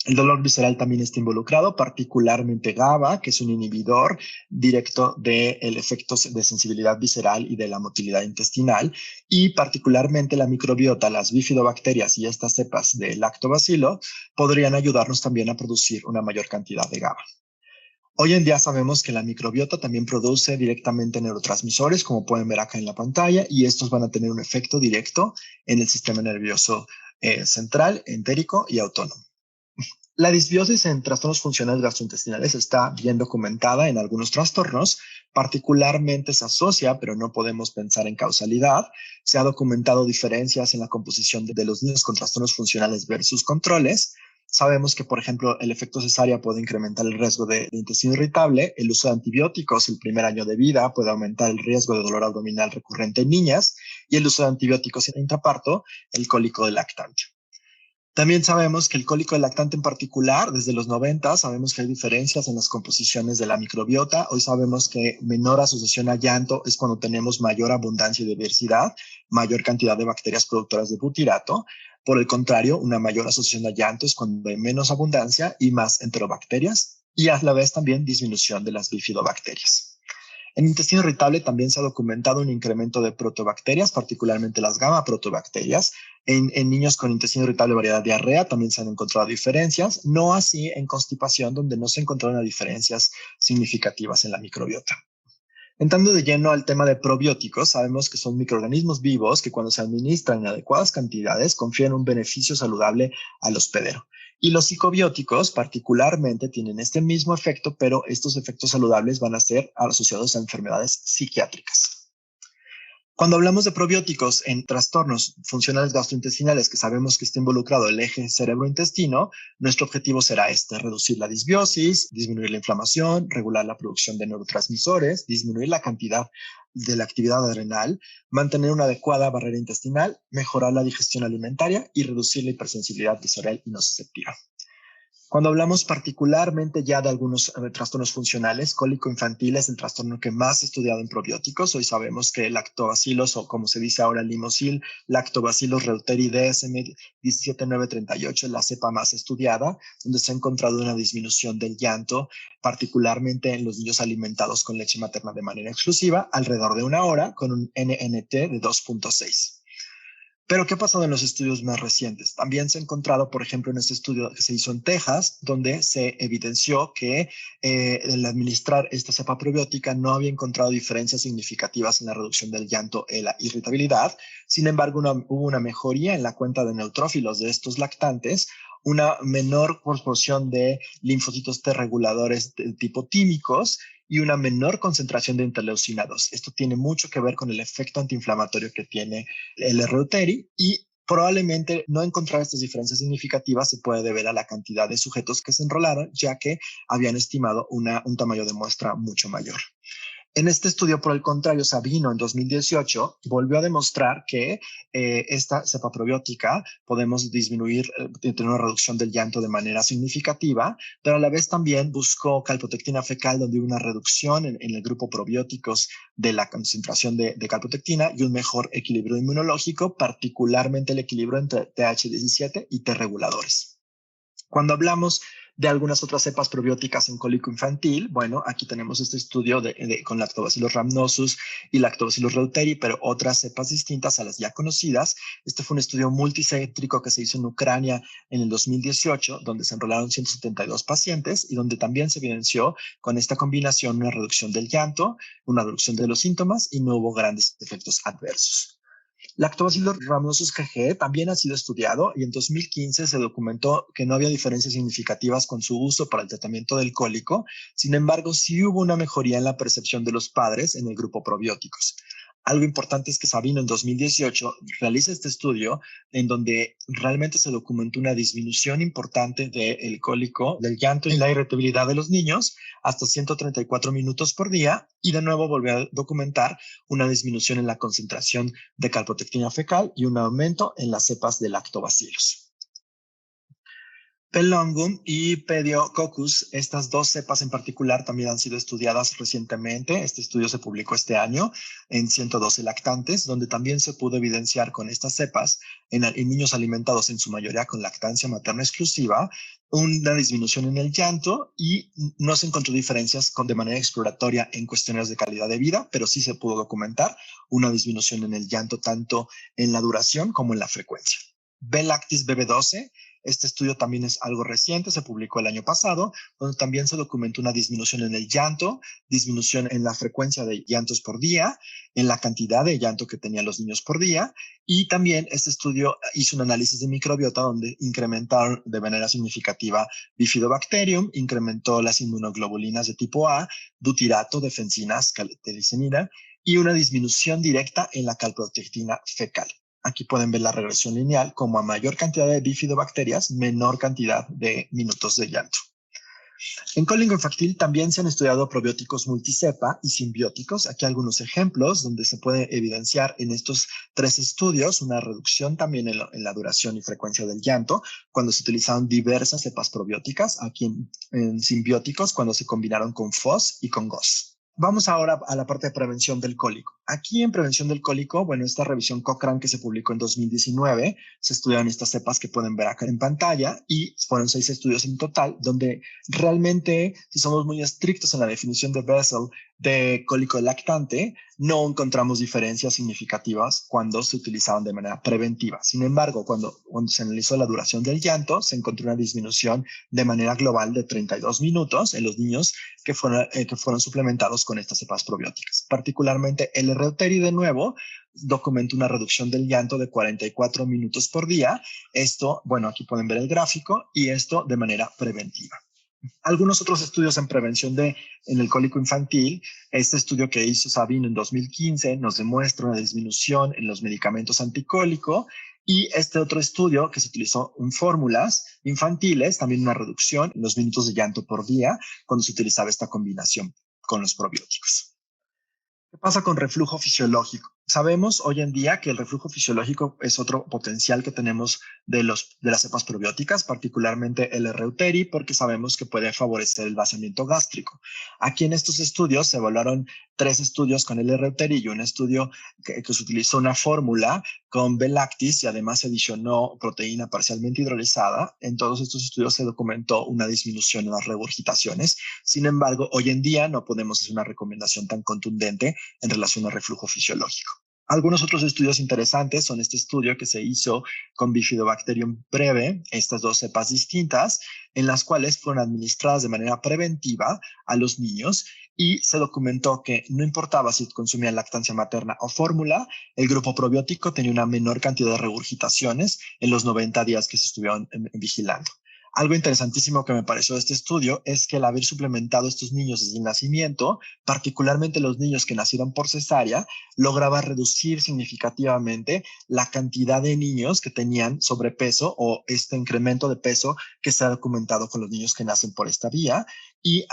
El dolor visceral también está involucrado, particularmente GABA, que es un inhibidor directo del efecto de sensibilidad visceral y de la motilidad intestinal, y particularmente la microbiota, las bifidobacterias y estas cepas de lactobacilo podrían ayudarnos también a producir una mayor cantidad de GABA. Hoy en día sabemos que la microbiota también produce directamente neurotransmisores, como pueden ver acá en la pantalla, y estos van a tener un efecto directo en el sistema nervioso central, entérico y autónomo. La disbiosis en trastornos funcionales gastrointestinales está bien documentada en algunos trastornos, particularmente se asocia, pero no podemos pensar en causalidad. Se ha documentado diferencias en la composición de los niños con trastornos funcionales versus controles. Sabemos que, por ejemplo, el efecto cesárea puede incrementar el riesgo de intestino irritable. El uso de antibióticos el primer año de vida puede aumentar el riesgo de dolor abdominal recurrente en niñas, y el uso de antibióticos en intraparto, el cólico del lactante. También sabemos que el cólico del lactante en particular, desde los 90, sabemos que hay diferencias en las composiciones de la microbiota. Hoy sabemos que menor asociación a llanto es cuando tenemos mayor abundancia y diversidad, mayor cantidad de bacterias productoras de butirato. Por el contrario, una mayor asociación a llanto es cuando hay menos abundancia y más enterobacterias, y a la vez también disminución de las bifidobacterias. En intestino irritable también se ha documentado un incremento de protobacterias, particularmente las gamma protobacterias. En niños con intestino irritable variedad diarrea también se han encontrado diferencias, no así en constipación, donde no se encontraron diferencias significativas en la microbiota. Entrando de lleno al tema de probióticos, sabemos que son microorganismos vivos que, cuando se administran en adecuadas cantidades, confieren un beneficio saludable al hospedero. Y los psicobióticos particularmente tienen este mismo efecto, pero estos efectos saludables van a ser asociados a enfermedades psiquiátricas. Cuando hablamos de probióticos en trastornos funcionales gastrointestinales, que sabemos que está involucrado el eje cerebro-intestino, nuestro objetivo será reducir la disbiosis, disminuir la inflamación, regular la producción de neurotransmisores, disminuir la cantidad de la actividad adrenal, mantener una adecuada barrera intestinal, mejorar la digestión alimentaria y reducir la hipersensibilidad visceral y nociceptiva. Cuando hablamos particularmente ya de algunos trastornos funcionales, cólico infantil es el trastorno que más he estudiado en probióticos. Hoy sabemos que lactobacilos, o como se dice ahora limosil, lactobacillus reuteri DSM 17938, es la cepa más estudiada, donde se ha encontrado una disminución del llanto, particularmente en los niños alimentados con leche materna de manera exclusiva, alrededor de 1 hora, con un NNT de 2.6. Pero ¿qué ha pasado en los estudios más recientes? También se ha encontrado, por ejemplo, en este estudio que se hizo en Texas, donde se evidenció que el administrar esta cepa probiótica no había encontrado diferencias significativas en la reducción del llanto y la irritabilidad. Sin embargo, hubo una mejoría en la cuenta de neutrófilos de estos lactantes, una menor proporción de linfocitos T reguladores de tipo tímicos y una menor concentración de interleucina 2. Esto tiene mucho que ver con el efecto antiinflamatorio que tiene el reuteri, y probablemente no encontrar estas diferencias significativas se puede deber a la cantidad de sujetos que se enrolaron, ya que habían estimado un tamaño de muestra mucho mayor. En este estudio, por el contrario, Sabino en 2018 volvió a demostrar que esta cepa probiótica podemos disminuir, tener una reducción del llanto de manera significativa, pero a la vez también buscó calprotectina fecal, donde hubo una reducción en el grupo probióticos de la concentración de calprotectina y un mejor equilibrio inmunológico, particularmente el equilibrio entre TH17 y T reguladores. Cuando hablamos de algunas otras cepas probióticas en cólico infantil, bueno, aquí tenemos este estudio con Lactobacillus rhamnosus y Lactobacillus reuteri, pero otras cepas distintas a las ya conocidas. Este fue un estudio multicéntrico que se hizo en Ucrania en el 2018, donde se enrolaron 172 pacientes y donde también se evidenció con esta combinación una reducción del llanto, una reducción de los síntomas y no hubo grandes efectos adversos. Lactobacillus rhamnosus GG también ha sido estudiado y en 2015 se documentó que no había diferencias significativas con su uso para el tratamiento del cólico. Sin embargo, sí hubo una mejoría en la percepción de los padres en el grupo probióticos. Algo importante es que Sabino en 2018 realiza este estudio en donde realmente se documentó una disminución importante del cólico, del llanto y la irritabilidad de los niños hasta 134 minutos por día, y de nuevo volvió a documentar una disminución en la concentración de calprotectina fecal y un aumento en las cepas de lactobacillus. Pelongum y Pediococcus, estas dos cepas en particular también han sido estudiadas recientemente. Este estudio se publicó este año en 112 lactantes, donde también se pudo evidenciar con estas cepas en niños alimentados en su mayoría con lactancia materna exclusiva, una disminución en el llanto, y no se encontró diferencias de manera exploratoria en cuestiones de calidad de vida, pero sí se pudo documentar una disminución en el llanto tanto en la duración como en la frecuencia. B-Lactis BB12. Este estudio también es algo reciente, se publicó el año pasado, donde también se documentó una disminución en el llanto, disminución en la frecuencia de llantos por día, en la cantidad de llanto que tenían los niños por día, y también este estudio hizo un análisis de microbiota donde incrementaron de manera significativa Bifidobacterium, incrementó las inmunoglobulinas de tipo A, butirato, defensinas, catelicenina, y una disminución directa en la calprotectina fecal. Aquí pueden ver la regresión lineal, como a mayor cantidad de bifidobacterias, menor cantidad de minutos de llanto. En cólico infantil también se han estudiado probióticos multicepa y simbióticos. Aquí algunos ejemplos donde se puede evidenciar en estos 3 estudios una reducción también en la duración y frecuencia del llanto cuando se utilizaron diversas cepas probióticas. Aquí en simbióticos cuando se combinaron con FOS y con GOS. Vamos ahora a la parte de prevención del cólico. Aquí en prevención del cólico, bueno, esta revisión Cochrane que se publicó en 2019, se estudiaron estas cepas que pueden ver acá en pantalla y fueron 6 estudios en total, donde realmente, si somos muy estrictos en la definición de Bessel de cólico lactante, no encontramos diferencias significativas cuando se utilizaban de manera preventiva. Sin embargo, cuando se analizó la duración del llanto, se encontró una disminución de manera global de 32 minutos en los niños que fueron suplementados con estas cepas probióticas. Particularmente el reuteri, de nuevo, documentó una reducción del llanto de 44 minutos por día. Esto, bueno, aquí pueden ver el gráfico, y esto de manera preventiva. Algunos otros estudios en prevención en el cólico infantil, este estudio que hizo Sabino en 2015 nos demuestra una disminución en los medicamentos anticólico, y este otro estudio que se utilizó en fórmulas infantiles, también una reducción en los minutos de llanto por día cuando se utilizaba esta combinación con los probióticos. ¿Qué pasa con reflujo fisiológico? Sabemos hoy en día que el reflujo fisiológico es otro potencial que tenemos de las cepas probióticas, particularmente el reuteri, porque sabemos que puede favorecer el vaciamiento gástrico. Aquí en estos estudios se evaluaron 3 estudios con el reuteri y un estudio que se utilizó una fórmula con B-Lactis y además se adicionó proteína parcialmente hidrolizada. En todos estos estudios se documentó una disminución en las regurgitaciones. Sin embargo, hoy en día no podemos hacer una recomendación tan contundente en relación al reflujo fisiológico. Algunos otros estudios interesantes son este estudio que se hizo con Bifidobacterium breve, estas 2 cepas distintas, en las cuales fueron administradas de manera preventiva a los niños, y se documentó que no importaba si consumían lactancia materna o fórmula, el grupo probiótico tenía una menor cantidad de regurgitaciones en los 90 días que se estuvieron vigilando. Algo interesantísimo que me pareció de este estudio es que al haber suplementado a estos niños desde el nacimiento, particularmente los niños que nacieron por cesárea, lograba reducir significativamente la cantidad de niños que tenían sobrepeso o este incremento de peso que se ha documentado con los niños que nacen por esta vía. Y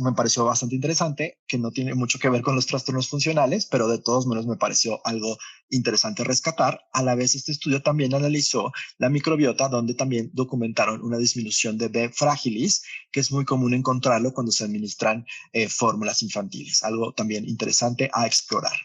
me pareció bastante interesante, que no tiene mucho que ver con los trastornos funcionales, pero de todos modos me pareció algo interesante rescatar. A la vez, este estudio también analizó la microbiota, donde también documentaron una disminución de B. fragilis, que es muy común encontrarlo cuando se administran fórmulas infantiles. Algo también interesante a explorar.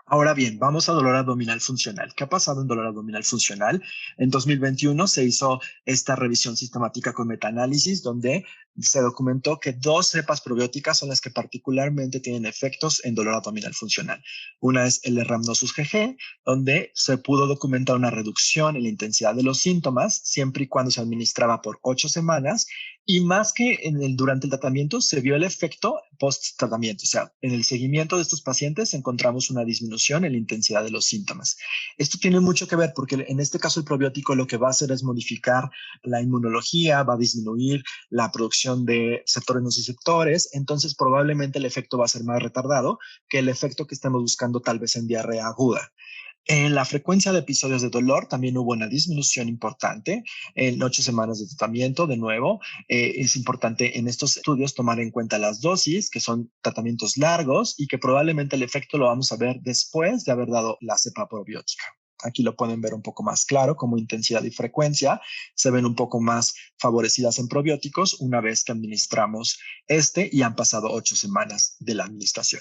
Ahora bien, vamos a dolor abdominal funcional. ¿Qué ha pasado en dolor abdominal funcional? En 2021 se hizo esta revisión sistemática con metaanálisis, donde se documentó que 2 cepas probióticas son las que particularmente tienen efectos en dolor abdominal funcional. Una es el Rhamnosus GG, donde se pudo documentar una reducción en la intensidad de los síntomas, siempre y cuando se administraba por 8 semanas, y más que durante el tratamiento, se vio el efecto post-tratamiento. O sea, en el seguimiento de estos pacientes encontramos una disminución en la intensidad de los síntomas. Esto tiene mucho que ver porque en este caso el probiótico lo que va a hacer es modificar la inmunología, va a disminuir la producción de receptores nociceptores, entonces probablemente el efecto va a ser más retardado que el efecto que estamos buscando tal vez en diarrea aguda. En la frecuencia de episodios de dolor también hubo una disminución importante en 8 semanas de tratamiento. De nuevo, es importante en estos estudios tomar en cuenta las dosis, que son tratamientos largos y que probablemente el efecto lo vamos a ver después de haber dado la cepa probiótica. Aquí lo pueden ver un poco más claro, como intensidad y frecuencia se ven un poco más favorecidas en probióticos una vez que administramos y han pasado 8 semanas de la administración.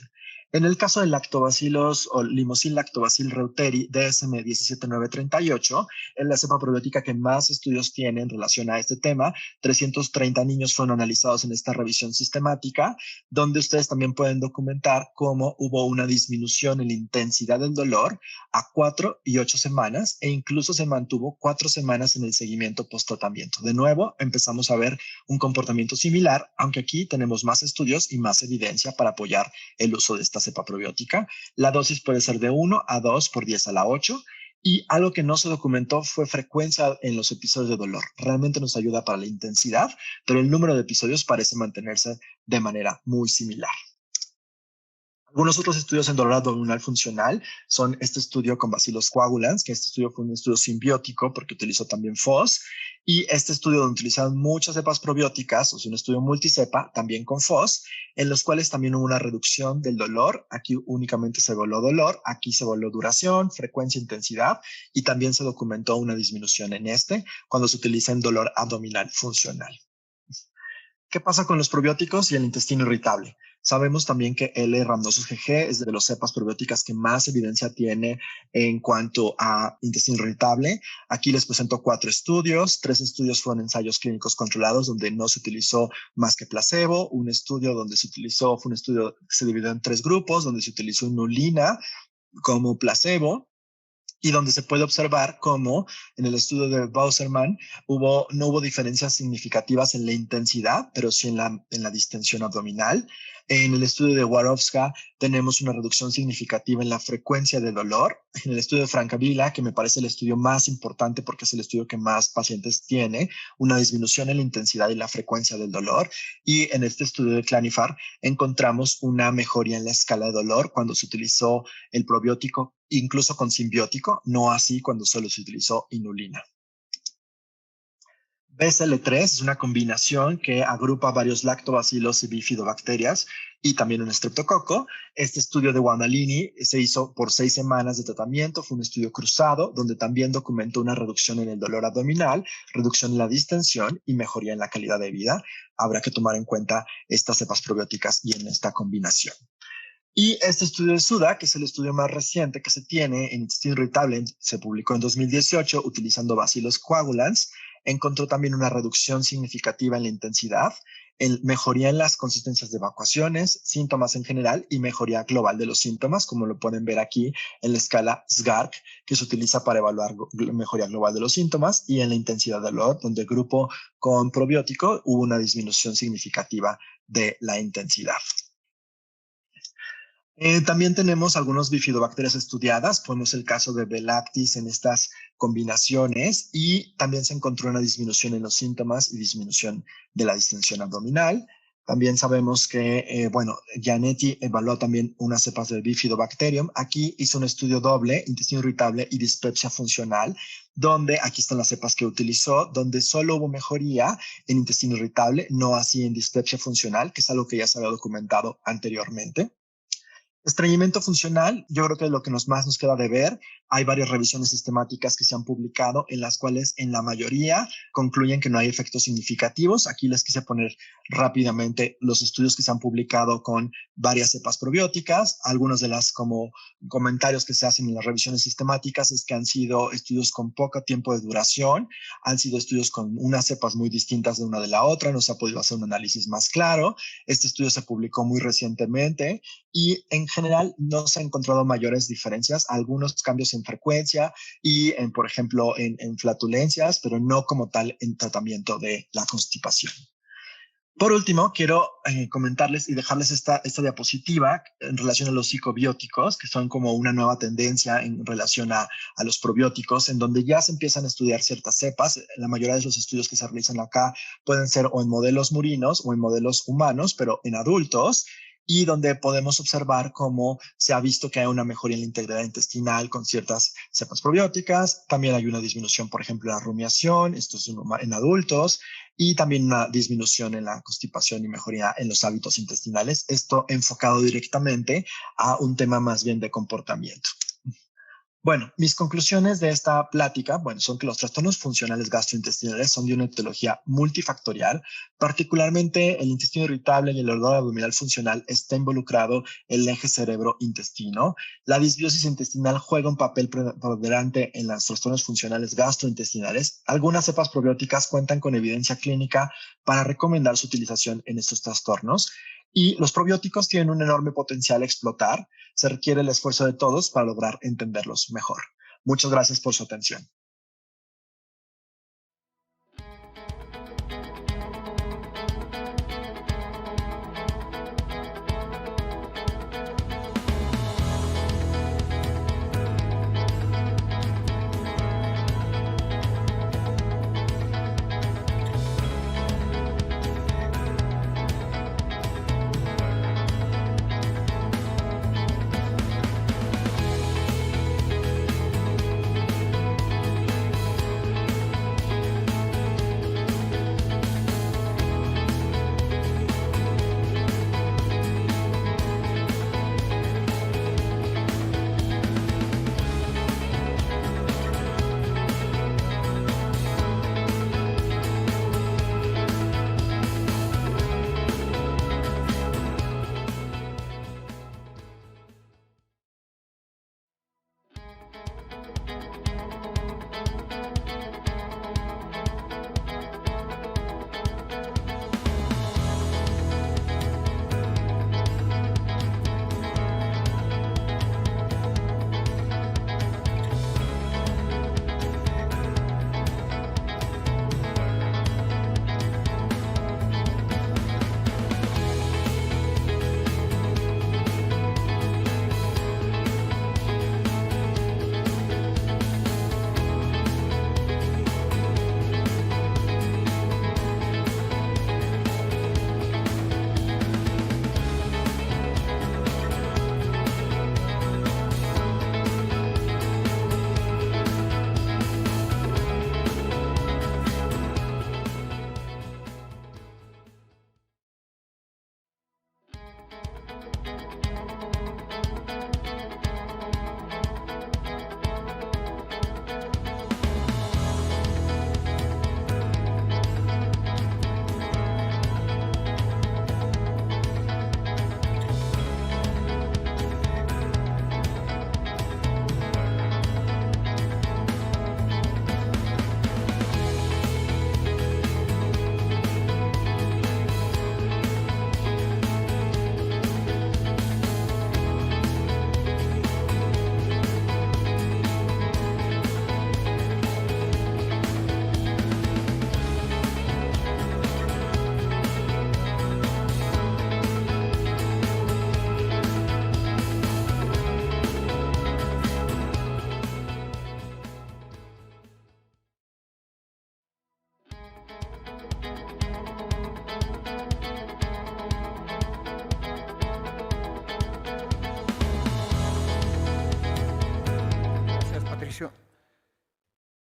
En el caso de lactobacillus o Limousin lactobacillus reuteri DSM 17938, es la cepa probiótica que más estudios tiene en relación a este tema. 330 niños fueron analizados en esta revisión sistemática, donde ustedes también pueden documentar cómo hubo una disminución en la intensidad del dolor a 4 y 8 semanas, e incluso se mantuvo 4 semanas en el seguimiento post-tratamiento. De nuevo, empezamos a ver un comportamiento similar, aunque aquí tenemos más estudios y más evidencia para apoyar el uso de esta cepa probiótica. La dosis puede ser de 1 a 2 por 10 a la 8. Y algo que no se documentó fue frecuencia en los episodios de dolor. Realmente nos ayuda para la intensidad, pero el número de episodios parece mantenerse de manera muy similar. Algunos otros estudios en dolor abdominal funcional son este estudio con Bacillus coagulans, que este estudio fue un estudio simbiótico porque utilizó también FOS, y este estudio donde utilizaron muchas cepas probióticas, o sea, un estudio multicepa, también con FOS, en los cuales también hubo una reducción del dolor. Aquí únicamente se evaluó dolor, aquí se evaluó duración, frecuencia, intensidad, y también se documentó una disminución en cuando se utiliza en dolor abdominal funcional. ¿Qué pasa con los probióticos y el intestino irritable? Sabemos también que L. rhamnosus GG es de las cepas probióticas que más evidencia tiene en cuanto a intestino irritable. Aquí les presento 4 estudios. 3 estudios fueron ensayos clínicos controlados donde no se utilizó más que placebo. Un estudio donde fue un estudio que se dividió en 3 grupos, donde se utilizó inulina como placebo, y donde se puede observar cómo en el estudio de Bauserman no hubo diferencias significativas en la intensidad, pero sí en la distensión abdominal. En el estudio de Warowska tenemos una reducción significativa en la frecuencia de dolor. En el estudio de Francavilla, que me parece el estudio más importante porque es el estudio que más pacientes tiene, una disminución en la intensidad y la frecuencia del dolor. Y en este estudio de Clanifar encontramos una mejoría en la escala de dolor cuando se utilizó el probiótico, incluso con simbiótico, no así cuando solo se utilizó inulina. BSL-3 es una combinación que agrupa varios lactobacilos y bifidobacterias y también un estreptococo. Este estudio de Guandalini se hizo por 6 semanas de tratamiento. Fue un estudio cruzado donde también documentó una reducción en el dolor abdominal, reducción en la distensión y mejoría en la calidad de vida. Habrá que tomar en cuenta estas cepas probióticas y en esta combinación. Y este estudio de SUDA, que es el estudio más reciente que se tiene en intestino irritable, se publicó en 2018 utilizando Bacillus coagulans, encontró también una reducción significativa en la intensidad, mejoría en las consistencias de evacuaciones, síntomas en general y mejoría global de los síntomas, como lo pueden ver aquí en la escala SGARC, que se utiliza para evaluar mejoría global de los síntomas, y en la intensidad de dolor, donde el grupo con probiótico hubo una disminución significativa de la intensidad. También tenemos algunos bifidobacterias estudiadas. Ponemos el caso de B. lactis en estas combinaciones y también se encontró una disminución en los síntomas y disminución de la distensión abdominal. También sabemos que, Gianetti evaluó también unas cepas del Bifidobacterium. Aquí hizo un estudio doble, intestino irritable y dispepsia funcional, donde aquí están las cepas que utilizó, donde solo hubo mejoría en intestino irritable, no así en dispepsia funcional, que es algo que ya se había documentado anteriormente. Estreñimiento funcional, yo creo que es lo que más nos queda de ver. Hay varias revisiones sistemáticas que se han publicado en las cuales en la mayoría concluyen que no hay efectos significativos. Aquí les quise poner rápidamente los estudios que se han publicado con varias cepas probióticas. Algunos de las como comentarios que se hacen en las revisiones sistemáticas es que han sido estudios con poco tiempo de duración, han sido estudios con unas cepas muy distintas de una de la otra, no se ha podido hacer un análisis más claro. Este estudio se publicó muy recientemente y en general no se han encontrado mayores diferencias, algunos cambios en frecuencia y, por ejemplo, en flatulencias, pero no como tal en tratamiento de la constipación. Por último, quiero comentarles y dejarles esta diapositiva en relación a los psicobióticos, que son como una nueva tendencia en relación a los probióticos, en donde ya se empiezan a estudiar ciertas cepas. La mayoría de los estudios que se realizan acá pueden ser o en modelos murinos o en modelos humanos, pero en adultos, y donde podemos observar cómo se ha visto que hay una mejoría en la integridad intestinal con ciertas cepas probióticas. También hay una disminución, por ejemplo, en la rumiación, esto es en adultos, y también una disminución en la constipación y mejoría en los hábitos intestinales. Esto enfocado directamente a un tema más bien de comportamiento. Bueno, mis conclusiones de esta plática, son que los trastornos funcionales gastrointestinales son de una etiología multifactorial. Particularmente el intestino irritable y el hedor abdominal funcional está involucrado el eje cerebro-intestino. La disbiosis intestinal juega un papel preponderante en los trastornos funcionales gastrointestinales. Algunas cepas probióticas cuentan con evidencia clínica para recomendar su utilización en estos trastornos. Y los probióticos tienen un enorme potencial a explotar. Se requiere el esfuerzo de todos para lograr entenderlos mejor. Muchas gracias por su atención.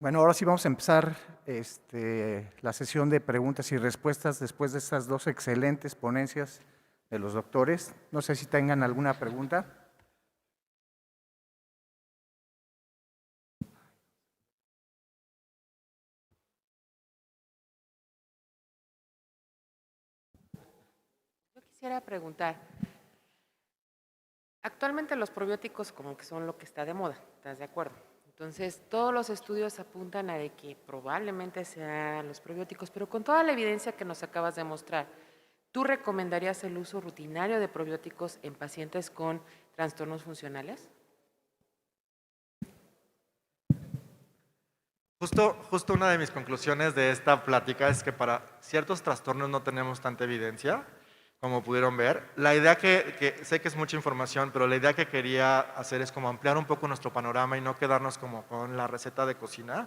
Bueno, ahora sí vamos a empezar la sesión de preguntas y respuestas después de estas dos excelentes ponencias de los doctores. No sé si tengan alguna pregunta. Yo quisiera preguntar, actualmente los probióticos como que son lo que está de moda, ¿estás de acuerdo? Entonces, todos los estudios apuntan a de que probablemente sean los probióticos, pero con toda la evidencia que nos acabas de mostrar, ¿tú recomendarías el uso rutinario de probióticos en pacientes con trastornos funcionales? Justo una de mis conclusiones de esta plática es que para ciertos trastornos no tenemos tanta evidencia, como pudieron ver. La idea que sé que es mucha información, pero la idea que quería hacer es como ampliar un poco nuestro panorama y no quedarnos como con la receta de cocina.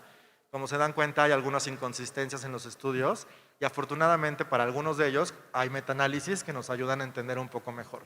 Como se dan cuenta, hay algunas inconsistencias en los estudios y afortunadamente para algunos de ellos hay metaanálisis que nos ayudan a entender un poco mejor.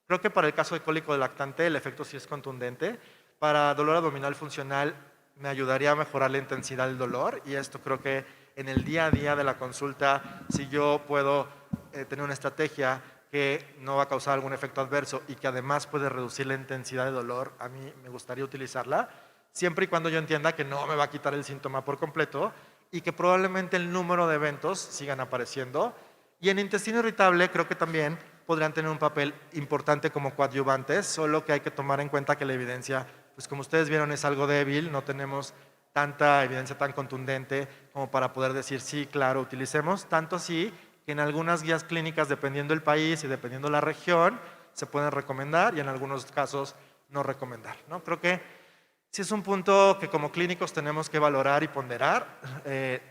Creo que para el caso de cólico de lactante el efecto sí es contundente. Para dolor abdominal funcional me ayudaría a mejorar la intensidad del dolor y esto creo que en el día a día de la consulta, si yo puedo tener una estrategia que no va a causar algún efecto adverso y que además puede reducir la intensidad de dolor, a mí me gustaría utilizarla, siempre y cuando yo entienda que no me va a quitar el síntoma por completo y que probablemente el número de eventos sigan apareciendo. Y en intestino irritable creo que también podrían tener un papel importante como coadyuvantes, solo que hay que tomar en cuenta que la evidencia, pues como ustedes vieron, es algo débil, no tenemos tanta evidencia tan contundente como para poder decir sí, claro, utilicemos, tanto así que en algunas guías clínicas, dependiendo del país y dependiendo de la región, se pueden recomendar y en algunos casos no recomendar, ¿no? Creo que sí es un punto que como clínicos tenemos que valorar y ponderar.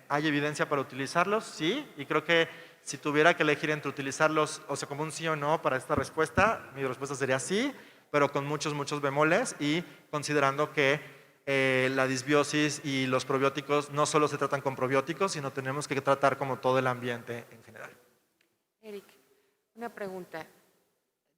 ¿Hay evidencia para utilizarlos? Sí, y creo que si tuviera que elegir entre utilizarlos, o sea, como un sí o no para esta respuesta, mi respuesta sería sí, pero con muchos bemoles y considerando que la disbiosis y los probióticos no solo se tratan con probióticos, sino tenemos que tratar como todo el ambiente en general. Eric, una pregunta.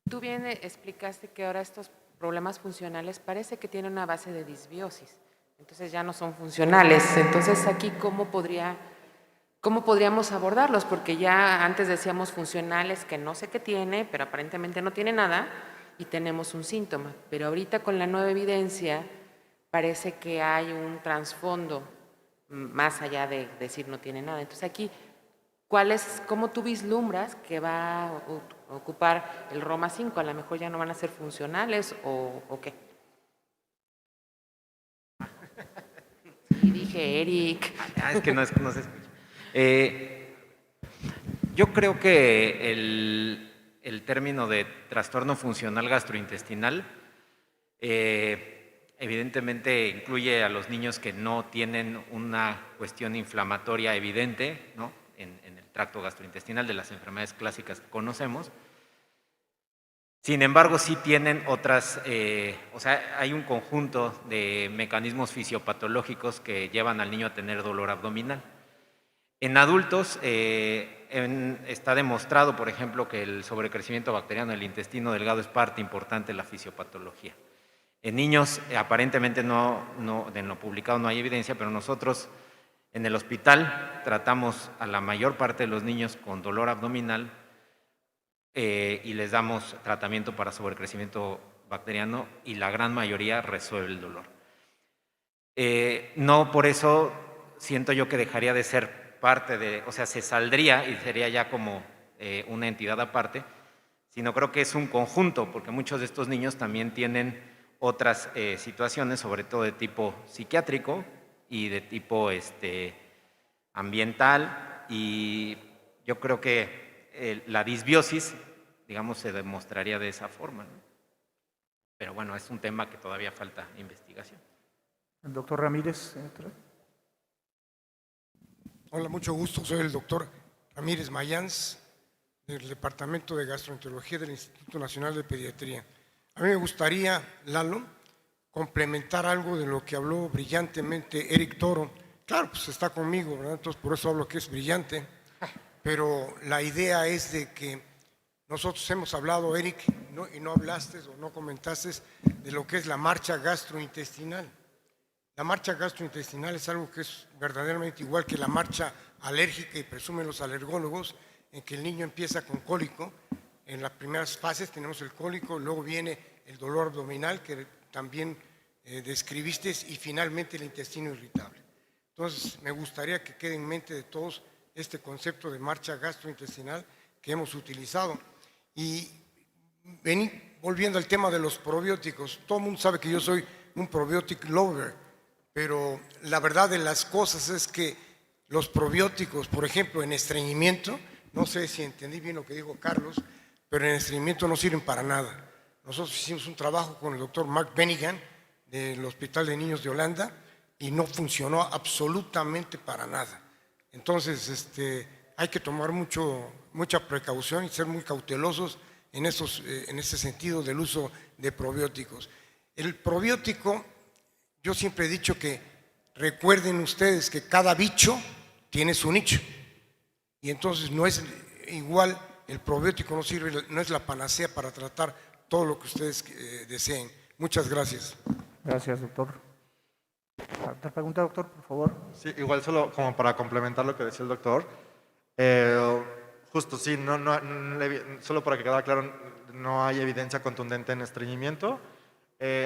Tú bien explicaste que ahora estos problemas funcionales parece que tienen una base de disbiosis, entonces ya no son funcionales. Entonces aquí, ¿cómo podríamos abordarlos? Porque ya antes decíamos funcionales que no sé qué tiene, pero aparentemente no tiene nada y tenemos un síntoma. Pero ahorita con la nueva evidencia parece que hay un trasfondo más allá de decir no tiene nada. Entonces aquí, ¿cómo tú vislumbras que va a ocupar el Roma 5? A lo mejor ya no van a ser funcionales o qué. Sí, dije Eric. Es que no se escucha. Yo creo que el término de trastorno funcional gastrointestinal evidentemente incluye a los niños que no tienen una cuestión inflamatoria evidente, ¿no? en el tracto gastrointestinal de las enfermedades clásicas que conocemos. Sin embargo, sí tienen otras, o sea, hay un conjunto de mecanismos fisiopatológicos que llevan al niño a tener dolor abdominal. En adultos está demostrado, por ejemplo, que el sobrecrecimiento bacteriano del intestino delgado es parte importante de la fisiopatología. En niños, aparentemente en lo publicado no hay evidencia, pero nosotros en el hospital tratamos a la mayor parte de los niños con dolor abdominal y les damos tratamiento para sobrecrecimiento bacteriano y la gran mayoría resuelve el dolor. No por eso siento yo que dejaría de ser parte de, o sea, se saldría y sería ya como una entidad aparte, sino creo que es un conjunto, porque muchos de estos niños también tienen otras situaciones, sobre todo de tipo psiquiátrico y de tipo ambiental, y yo creo que la disbiosis, digamos, se demostraría de esa forma, ¿no? Pero bueno, es un tema que todavía falta investigación. El doctor Ramírez. Hola, mucho gusto. Soy el doctor Ramírez Mayans, del Departamento de Gastroenterología del Instituto Nacional de Pediatría. A mí me gustaría, Lalo, complementar algo de lo que habló brillantemente Eric Toro. Claro, pues está conmigo, ¿verdad? Entonces por eso hablo que es brillante, pero la idea es de que nosotros hemos hablado, Eric, y no hablaste o no comentaste de lo que es la marcha gastrointestinal. La marcha gastrointestinal es algo que es verdaderamente igual que la marcha alérgica y presumen los alergólogos, en que el niño empieza con cólico. En las primeras fases tenemos el cólico, luego viene el dolor abdominal que también describiste y finalmente el intestino irritable. Entonces, me gustaría que quede en mente de todos este concepto de marcha gastrointestinal que hemos utilizado. Y volviendo al tema de los probióticos, todo el mundo sabe que yo soy un probiotic lover, pero la verdad de las cosas es que los probióticos, por ejemplo, en estreñimiento, no sé si entendí bien lo que dijo Carlos, pero en estreñimiento no sirven para nada. Nosotros hicimos un trabajo con el doctor Mark Bennigan del Hospital de Niños de Holanda y no funcionó absolutamente para nada. Entonces, hay que tomar mucha precaución y ser muy cautelosos en ese sentido del uso de probióticos. El probiótico, yo siempre he dicho que recuerden ustedes que cada bicho tiene su nicho y entonces no es igual, el probiótico no sirve, no es la panacea para tratar todo lo que ustedes deseen. Muchas gracias. Gracias, doctor. ¿Otra pregunta, doctor, por favor? Sí, igual solo como para complementar lo que decía el doctor. Justo, sí, solo para que quede claro, no hay evidencia contundente en estreñimiento.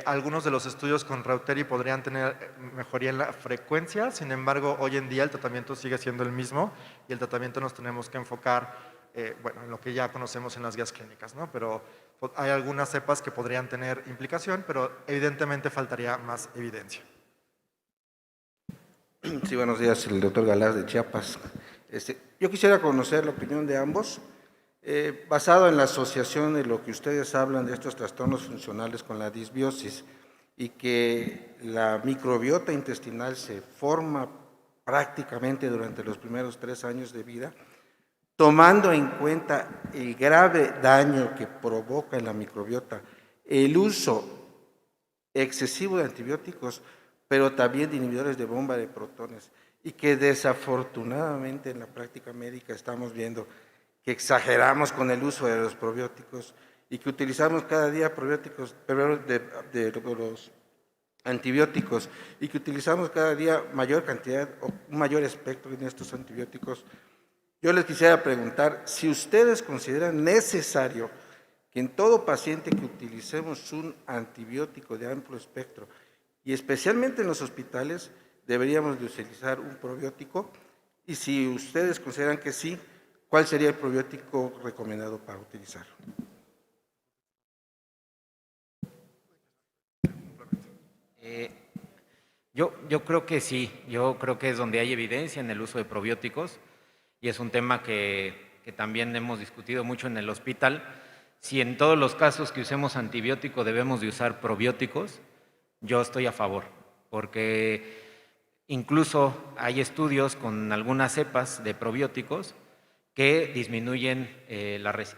Algunos de los estudios con Reuteri podrían tener mejoría en la frecuencia, sin embargo, hoy en día el tratamiento sigue siendo el mismo y el tratamiento nos tenemos que enfocar en lo que ya conocemos en las guías clínicas, ¿no? Pero hay algunas cepas que podrían tener implicación, pero evidentemente faltaría más evidencia. Sí, buenos días, el doctor Galaz de Chiapas. Yo quisiera conocer la opinión de ambos, basado en la asociación de lo que ustedes hablan de estos trastornos funcionales con la disbiosis y que la microbiota intestinal se forma prácticamente durante los primeros 3 años de vida, tomando en cuenta el grave daño que provoca en la microbiota el uso excesivo de antibióticos, pero también de inhibidores de bomba de protones, y que desafortunadamente en la práctica médica estamos viendo que exageramos con el uso de los probióticos y que utilizamos cada día probióticos, de los antibióticos, y que utilizamos cada día mayor cantidad o un mayor espectro en estos antibióticos. Yo les quisiera preguntar si ustedes consideran necesario que en todo paciente que utilicemos un antibiótico de amplio espectro, y especialmente en los hospitales, deberíamos de utilizar un probiótico, y si ustedes consideran que sí, ¿cuál sería el probiótico recomendado para utilizar? Yo creo que sí, yo creo que es donde hay evidencia en el uso de probióticos y es un tema que también hemos discutido mucho en el hospital. Si en todos los casos que usemos antibiótico debemos de usar probióticos, yo estoy a favor, porque incluso hay estudios con algunas cepas de probióticos que disminuyen,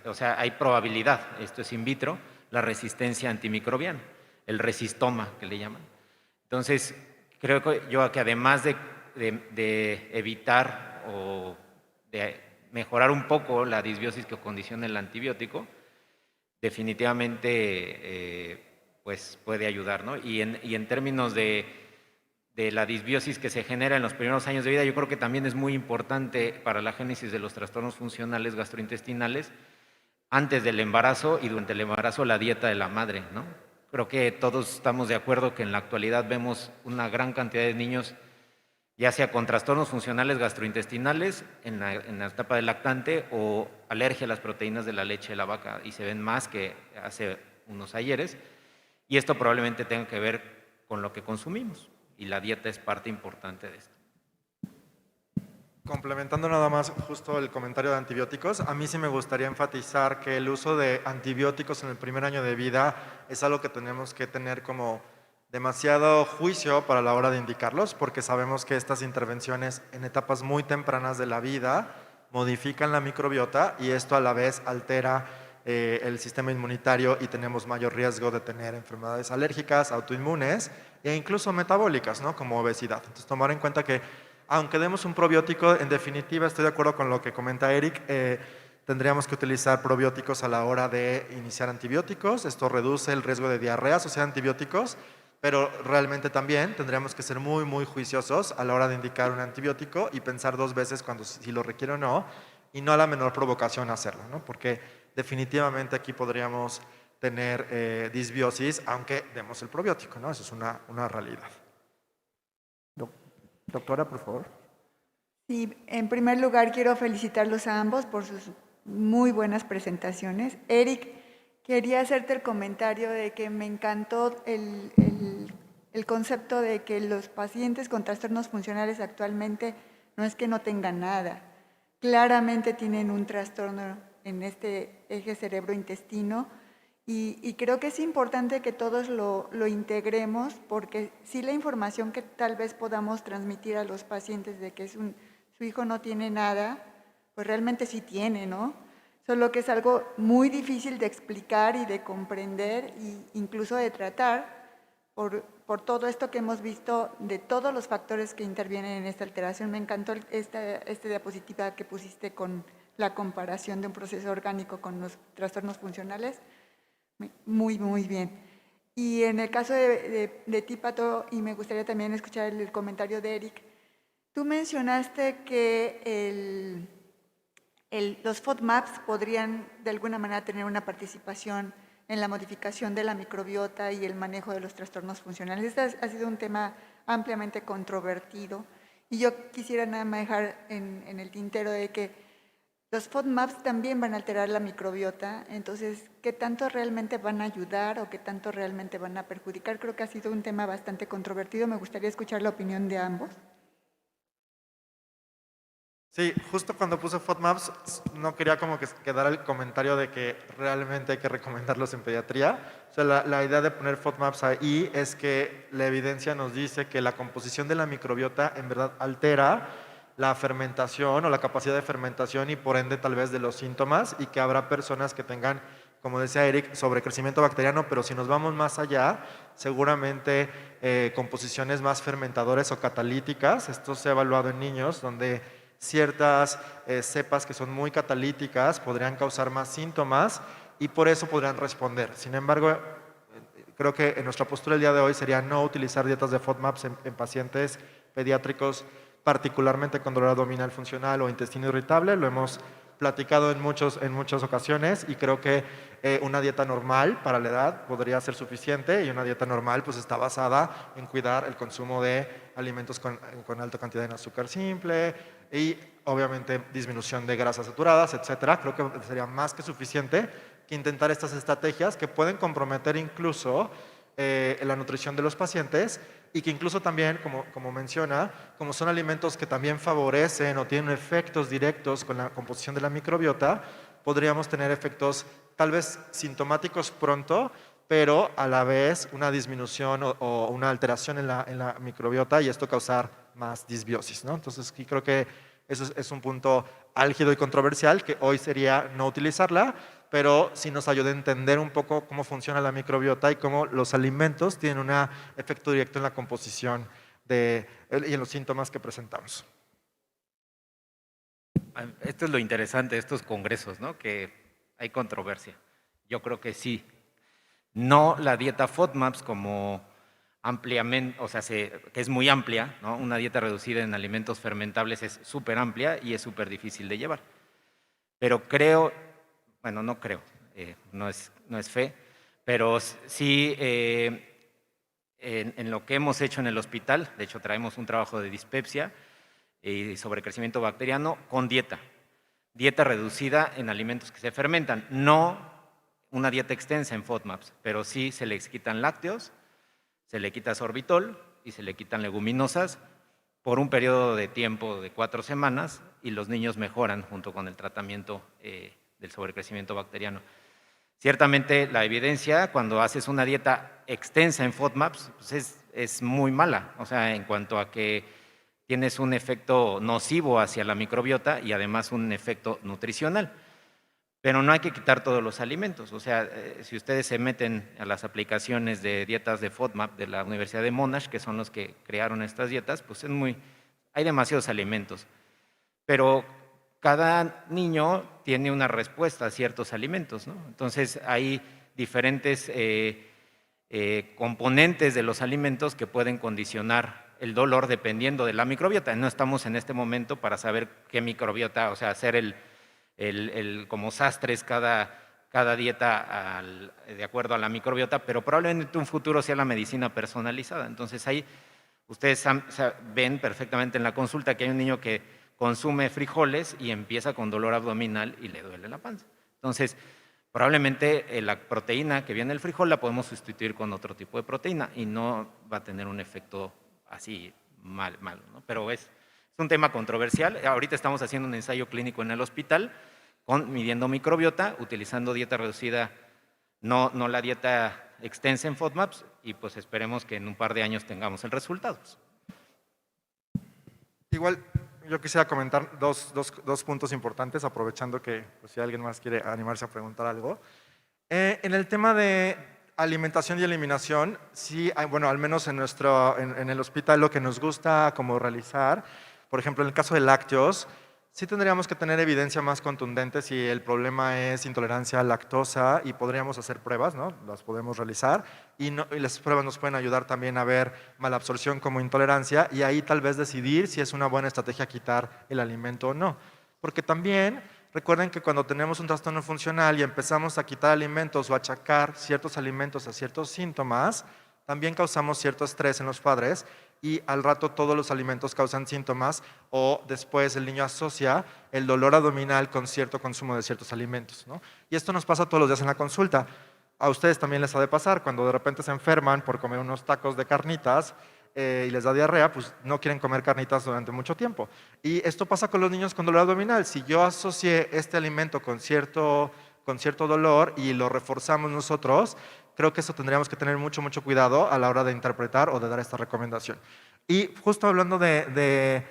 o sea, hay probabilidad, esto es in vitro, la resistencia antimicrobiana, el resistoma que le llaman. Entonces, creo que además de evitar o de mejorar un poco la disbiosis que condiciona el antibiótico, definitivamente pues puede ayudar, ¿no? Y en términos de la disbiosis que se genera en los primeros años de vida, yo creo que también es muy importante para la génesis de los trastornos funcionales gastrointestinales, antes del embarazo y durante el embarazo, la dieta de la madre, ¿no? Creo que todos estamos de acuerdo que en la actualidad vemos una gran cantidad de niños, ya sea con trastornos funcionales gastrointestinales en la etapa del lactante o alergia a las proteínas de la leche de la vaca, y se ven más que hace unos ayeres, y esto probablemente tenga que ver con lo que consumimos, y la dieta es parte importante de esto. Complementando nada más justo el comentario de antibióticos, a mí sí me gustaría enfatizar que el uso de antibióticos en el primer año de vida es algo que tenemos que tener como demasiado juicio para la hora de indicarlos, porque sabemos que estas intervenciones en etapas muy tempranas de la vida modifican la microbiota y esto a la vez altera el sistema inmunitario y tenemos mayor riesgo de tener enfermedades alérgicas, autoinmunes e incluso metabólicas, ¿no? Como obesidad. Entonces, tomar en cuenta que aunque demos un probiótico, en definitiva estoy de acuerdo con lo que comenta Eric, tendríamos que utilizar probióticos a la hora de iniciar antibióticos. Esto reduce el riesgo de diarrea asociada a antibióticos, pero realmente también tendríamos que ser muy, muy juiciosos a la hora de indicar un antibiótico y pensar 2 veces si lo requiere o no, y no a la menor provocación hacerlo, ¿no? Porque definitivamente aquí podríamos tener disbiosis, aunque demos el probiótico, ¿no? Eso es una realidad. Doctora, por favor. Sí, en primer lugar quiero felicitarlos a ambos por sus muy buenas presentaciones. Eric, quería hacerte el comentario de que me encantó el concepto de que los pacientes con trastornos funcionales actualmente no es que no tengan nada, claramente tienen un trastorno en este eje cerebro-intestino y creo que es importante que todos lo integremos porque sí la información que tal vez podamos transmitir a los pacientes de que su hijo no tiene nada, pues realmente sí tiene, ¿no? Solo que es algo muy difícil de explicar y de comprender e incluso de tratar por todo esto que hemos visto de todos los factores que intervienen en esta alteración. Me encantó esta diapositiva que pusiste con la comparación de un proceso orgánico con los trastornos funcionales. Muy, muy bien. Y en el caso de ti, Pato, y me gustaría también escuchar el comentario de Eric, tú mencionaste que los FODMAPs podrían de alguna manera tener una participación en la modificación de la microbiota y el manejo de los trastornos funcionales. Este ha sido un tema ampliamente controvertido y yo quisiera nada más dejar en el tintero de que los FODMAPs también van a alterar la microbiota, entonces, ¿qué tanto realmente van a ayudar o qué tanto realmente van a perjudicar? Creo que ha sido un tema bastante controvertido. Me gustaría escuchar la opinión de ambos. Sí, justo cuando puse FODMAPs no quería como que quedara el comentario de que realmente hay que recomendarlos en pediatría. O sea, la idea de poner FODMAPs ahí es que la evidencia nos dice que la composición de la microbiota en verdad altera la fermentación o la capacidad de fermentación y por ende tal vez de los síntomas y que habrá personas que tengan, como decía Eric, sobrecrecimiento bacteriano, pero si nos vamos más allá, seguramente composiciones más fermentadoras o catalíticas. Esto se ha evaluado en niños donde ciertas cepas que son muy catalíticas podrían causar más síntomas y por eso podrían responder. Sin embargo, creo que en nuestra postura el día de hoy sería no utilizar dietas de FODMAPs en pacientes pediátricos, particularmente con dolor abdominal funcional o intestino irritable. Lo hemos platicado en muchas ocasiones y creo que una dieta normal para la edad podría ser suficiente y una dieta normal pues está basada en cuidar el consumo de alimentos con alta cantidad de azúcar simple y obviamente disminución de grasas saturadas, etcétera. Creo que sería más que suficiente que intentar estas estrategias que pueden comprometer incluso la nutrición de los pacientes y que incluso también, como menciona, como son alimentos que también favorecen o tienen efectos directos con la composición de la microbiota, podríamos tener efectos tal vez sintomáticos pronto, pero a la vez una disminución o una alteración en la microbiota y esto causar más disbiosis, ¿no? Entonces, sí creo que eso es un punto álgido y controversial que hoy sería no utilizarla, pero sí nos ayuda a entender un poco cómo funciona la microbiota y cómo los alimentos tienen un efecto directo en la composición y en los síntomas que presentamos. Esto es lo interesante de estos congresos, ¿no? Que hay controversia. Yo creo que sí. No la dieta FODMAPs como ampliamente, o sea, que es muy amplia, ¿no? Una dieta reducida en alimentos fermentables es súper amplia y es súper difícil de llevar. Pero creo, bueno, no creo, no es fe, pero sí en lo que hemos hecho en el hospital, de hecho traemos un trabajo de dispepsia y sobrecrecimiento bacteriano con dieta reducida en alimentos que se fermentan, no una dieta extensa en FODMAPs, pero sí se les quitan lácteos, se le quita sorbitol y se le quitan leguminosas por un periodo de tiempo de 4 semanas y los niños mejoran junto con el tratamiento del sobrecrecimiento bacteriano. Ciertamente la evidencia cuando haces una dieta extensa en FODMAPs pues es muy mala, o sea, en cuanto a que tienes un efecto nocivo hacia la microbiota y además un efecto nutricional. Pero no hay que quitar todos los alimentos, o sea, si ustedes se meten a las aplicaciones de dietas de FODMAP de la Universidad de Monash, que son los que crearon estas dietas, pues hay demasiados alimentos. Pero cada niño tiene una respuesta a ciertos alimentos, ¿no? Entonces hay diferentes componentes de los alimentos que pueden condicionar el dolor dependiendo de la microbiota. No estamos en este momento para saber qué microbiota, o sea, hacer como sastres cada dieta de acuerdo a la microbiota, pero probablemente en un futuro sea la medicina personalizada. Entonces ahí ustedes ven perfectamente en la consulta que hay un niño que consume frijoles y empieza con dolor abdominal y le duele la panza. Entonces, probablemente la proteína que viene del frijol la podemos sustituir con otro tipo de proteína y no va a tener un efecto así malo, ¿no? Pero es un tema controversial. Ahorita estamos haciendo un ensayo clínico en el hospital midiendo microbiota, utilizando dieta reducida, no la dieta extensa en FODMAPs, y pues esperemos que en un par de años tengamos el resultado. Igual, yo quisiera comentar dos puntos importantes, aprovechando que pues, si alguien más quiere animarse a preguntar algo. En el tema de alimentación y eliminación, sí, bueno, al menos en el hospital lo que nos gusta como realizar, por ejemplo, en el caso de lácteos, sí tendríamos que tener evidencia más contundente si el problema es intolerancia a lactosa y podríamos hacer pruebas, ¿no? Las podemos realizar y las pruebas nos pueden ayudar también a ver malabsorción como intolerancia y ahí tal vez decidir si es una buena estrategia quitar el alimento o no. Porque también recuerden que cuando tenemos un trastorno funcional y empezamos a quitar alimentos o achacar ciertos alimentos a ciertos síntomas, también causamos cierto estrés en los padres y al rato todos los alimentos causan síntomas o después el niño asocia el dolor abdominal con cierto consumo de ciertos alimentos, ¿no? Y esto nos pasa todos los días en la consulta. A ustedes también les ha de pasar cuando de repente se enferman por comer unos tacos de carnitas y les da diarrea, pues no quieren comer carnitas durante mucho tiempo. Y esto pasa con los niños con dolor abdominal. Si yo asocié este alimento con cierto dolor y lo reforzamos nosotros, creo que eso tendríamos que tener mucho cuidado a la hora de interpretar o de dar esta recomendación. Y justo hablando de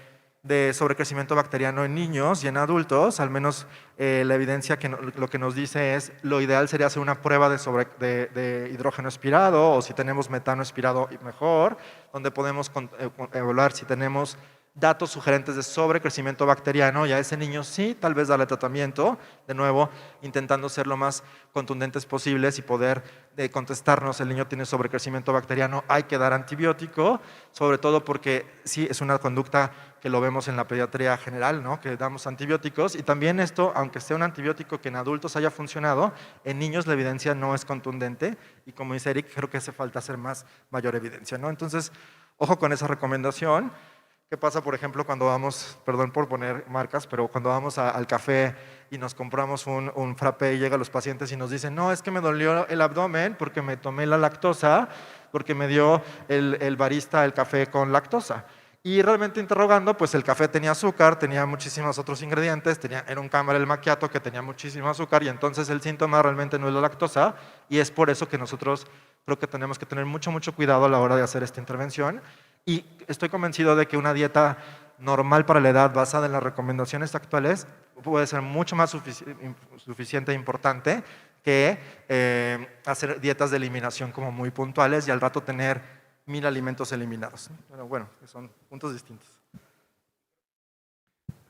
sobrecrecimiento bacteriano en niños y en adultos, al menos la evidencia que lo que nos dice es lo ideal sería hacer una prueba de hidrógeno expirado o si tenemos metano expirado mejor, donde podemos evaluar si tenemos datos sugerentes de sobrecrecimiento bacteriano y a ese niño sí, tal vez darle tratamiento, de nuevo, intentando ser lo más contundentes posibles y poder contestarnos, el niño tiene sobrecrecimiento bacteriano, hay que dar antibiótico, sobre todo porque sí, es una conducta que lo vemos en la pediatría general, ¿no? Que damos antibióticos y también esto, aunque sea un antibiótico que en adultos haya funcionado, en niños la evidencia no es contundente y como dice Eric, creo que hace falta hacer mayor evidencia, ¿no? Entonces, ojo con esa recomendación. ¿Qué pasa, por ejemplo, cuando vamos, perdón por poner marcas, pero cuando vamos al café y nos compramos un frappé y llegan los pacientes y nos dicen, no, es que me dolió el abdomen porque me tomé la lactosa, porque me dio el barista el café con lactosa? Y realmente interrogando, pues el café tenía azúcar, tenía muchísimos otros ingredientes, era un caramel macchiato que tenía muchísimo azúcar y entonces el síntoma realmente no es la lactosa y es por eso que nosotros creo que tenemos que tener mucho cuidado a la hora de hacer esta intervención. Y estoy convencido de que una dieta normal para la edad basada en las recomendaciones actuales puede ser mucho más suficiente e importante que hacer dietas de eliminación como muy puntuales y al rato tener 1000 alimentos eliminados. Pero bueno, son puntos distintos.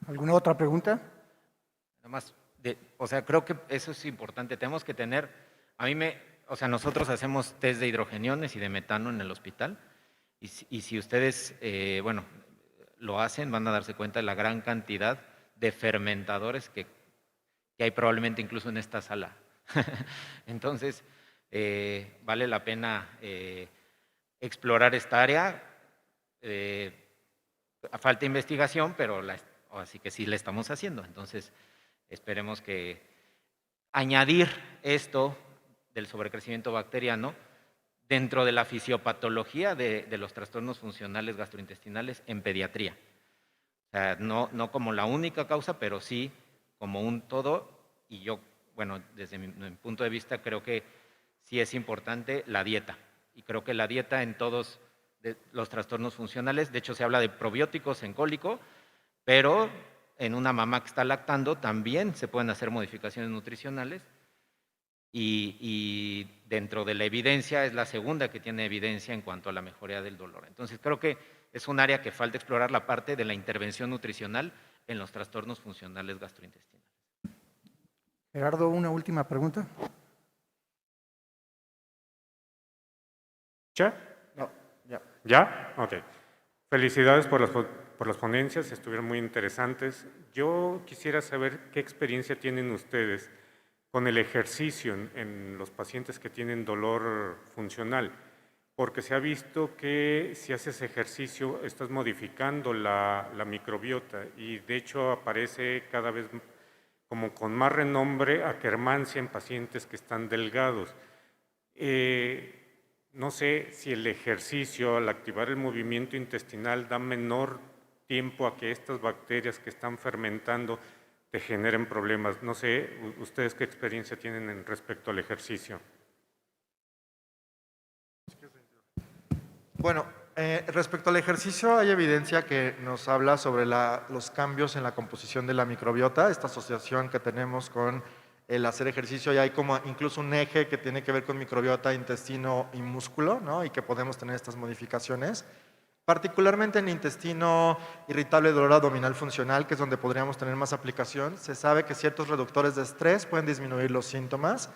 ¿Alguna otra pregunta? Nada más, creo que eso es importante. Tenemos que tener, nosotros hacemos test de hidrogeniones y de metano en el hospital. Y si ustedes, lo hacen, van a darse cuenta de la gran cantidad de fermentadores que hay probablemente incluso en esta sala. Entonces, vale la pena explorar esta área. Falta investigación, pero así que sí la estamos haciendo. Entonces, esperemos que añadir esto del sobrecrecimiento bacteriano dentro de la fisiopatología de los trastornos funcionales gastrointestinales en pediatría. O sea, no como la única causa, pero sí como un todo. Y yo, desde mi punto de vista, creo que sí es importante la dieta. Y creo que la dieta en todos los trastornos funcionales, de hecho se habla de probióticos en cólico, pero en una mamá que está lactando también se pueden hacer modificaciones nutricionales. Y dentro de la evidencia es la segunda que tiene evidencia en cuanto a la mejoría del dolor. Entonces creo que es un área que falta explorar la parte de la intervención nutricional en los trastornos funcionales gastrointestinales. Gerardo, una última pregunta. ¿Escucha? No, ya. ¿Ya? Ok. Felicidades por las ponencias, estuvieron muy interesantes. Yo quisiera saber qué experiencia tienen ustedes con el ejercicio en los pacientes que tienen dolor funcional, porque se ha visto que si haces ejercicio estás modificando la microbiota y de hecho aparece cada vez como con más renombre Akkermansia en pacientes que están delgados. No sé si el ejercicio, al activar el movimiento intestinal, da menor tiempo a que estas bacterias que están fermentando te generen problemas. No sé, ¿ustedes qué experiencia tienen en respecto al ejercicio? Bueno, respecto al ejercicio, hay evidencia que nos habla sobre los cambios en la composición de la microbiota, esta asociación que tenemos con el hacer ejercicio, y hay como incluso un eje que tiene que ver con microbiota, intestino y músculo, ¿no? Y que podemos tener estas modificaciones. Particularmente en intestino irritable, dolor abdominal funcional, que es donde podríamos tener más aplicación, se sabe que ciertos reductores de estrés pueden disminuir los síntomas.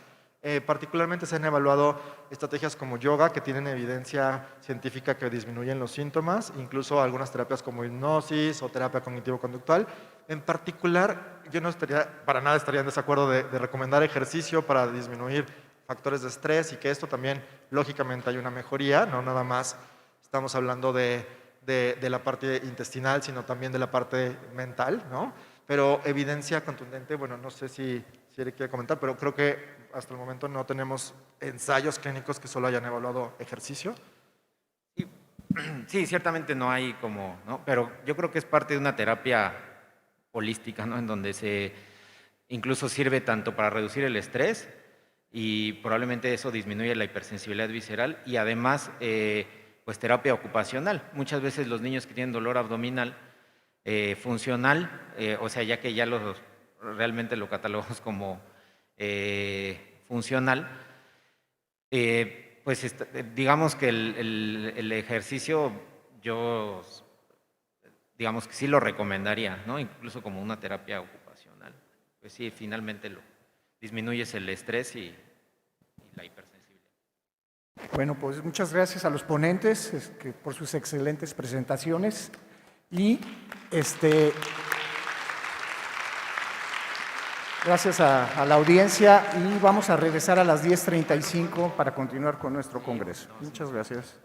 Particularmente se han evaluado estrategias como yoga, que tienen evidencia científica que disminuyen los síntomas, incluso algunas terapias como hipnosis o terapia cognitivo-conductual. En particular, yo no estaría, para nada estaría en desacuerdo de recomendar ejercicio para disminuir factores de estrés y que esto también, lógicamente, hay una mejoría, no nada más estamos hablando de la parte intestinal, sino también de la parte mental, ¿no? Pero evidencia contundente, bueno, no sé si Eric quiere comentar, pero creo que hasta el momento no tenemos ensayos clínicos que solo hayan evaluado ejercicio. Sí, ciertamente no hay como, ¿no? Pero yo creo que es parte de una terapia holística, ¿no? En donde se incluso sirve tanto para reducir el estrés y probablemente eso disminuye la hipersensibilidad visceral y además pues terapia ocupacional. Muchas veces los niños que tienen dolor abdominal funcional, o sea, ya que ya realmente lo catalogamos como funcional, pues digamos que el ejercicio yo digamos que sí lo recomendaría, ¿no? Incluso como una terapia ocupacional. Pues sí, finalmente disminuyes el estrés y la hipersensibilidad. Bueno, pues muchas gracias a los ponentes por sus excelentes presentaciones y gracias a la audiencia y vamos a regresar a las 10:35 para continuar con nuestro congreso. Muchas gracias.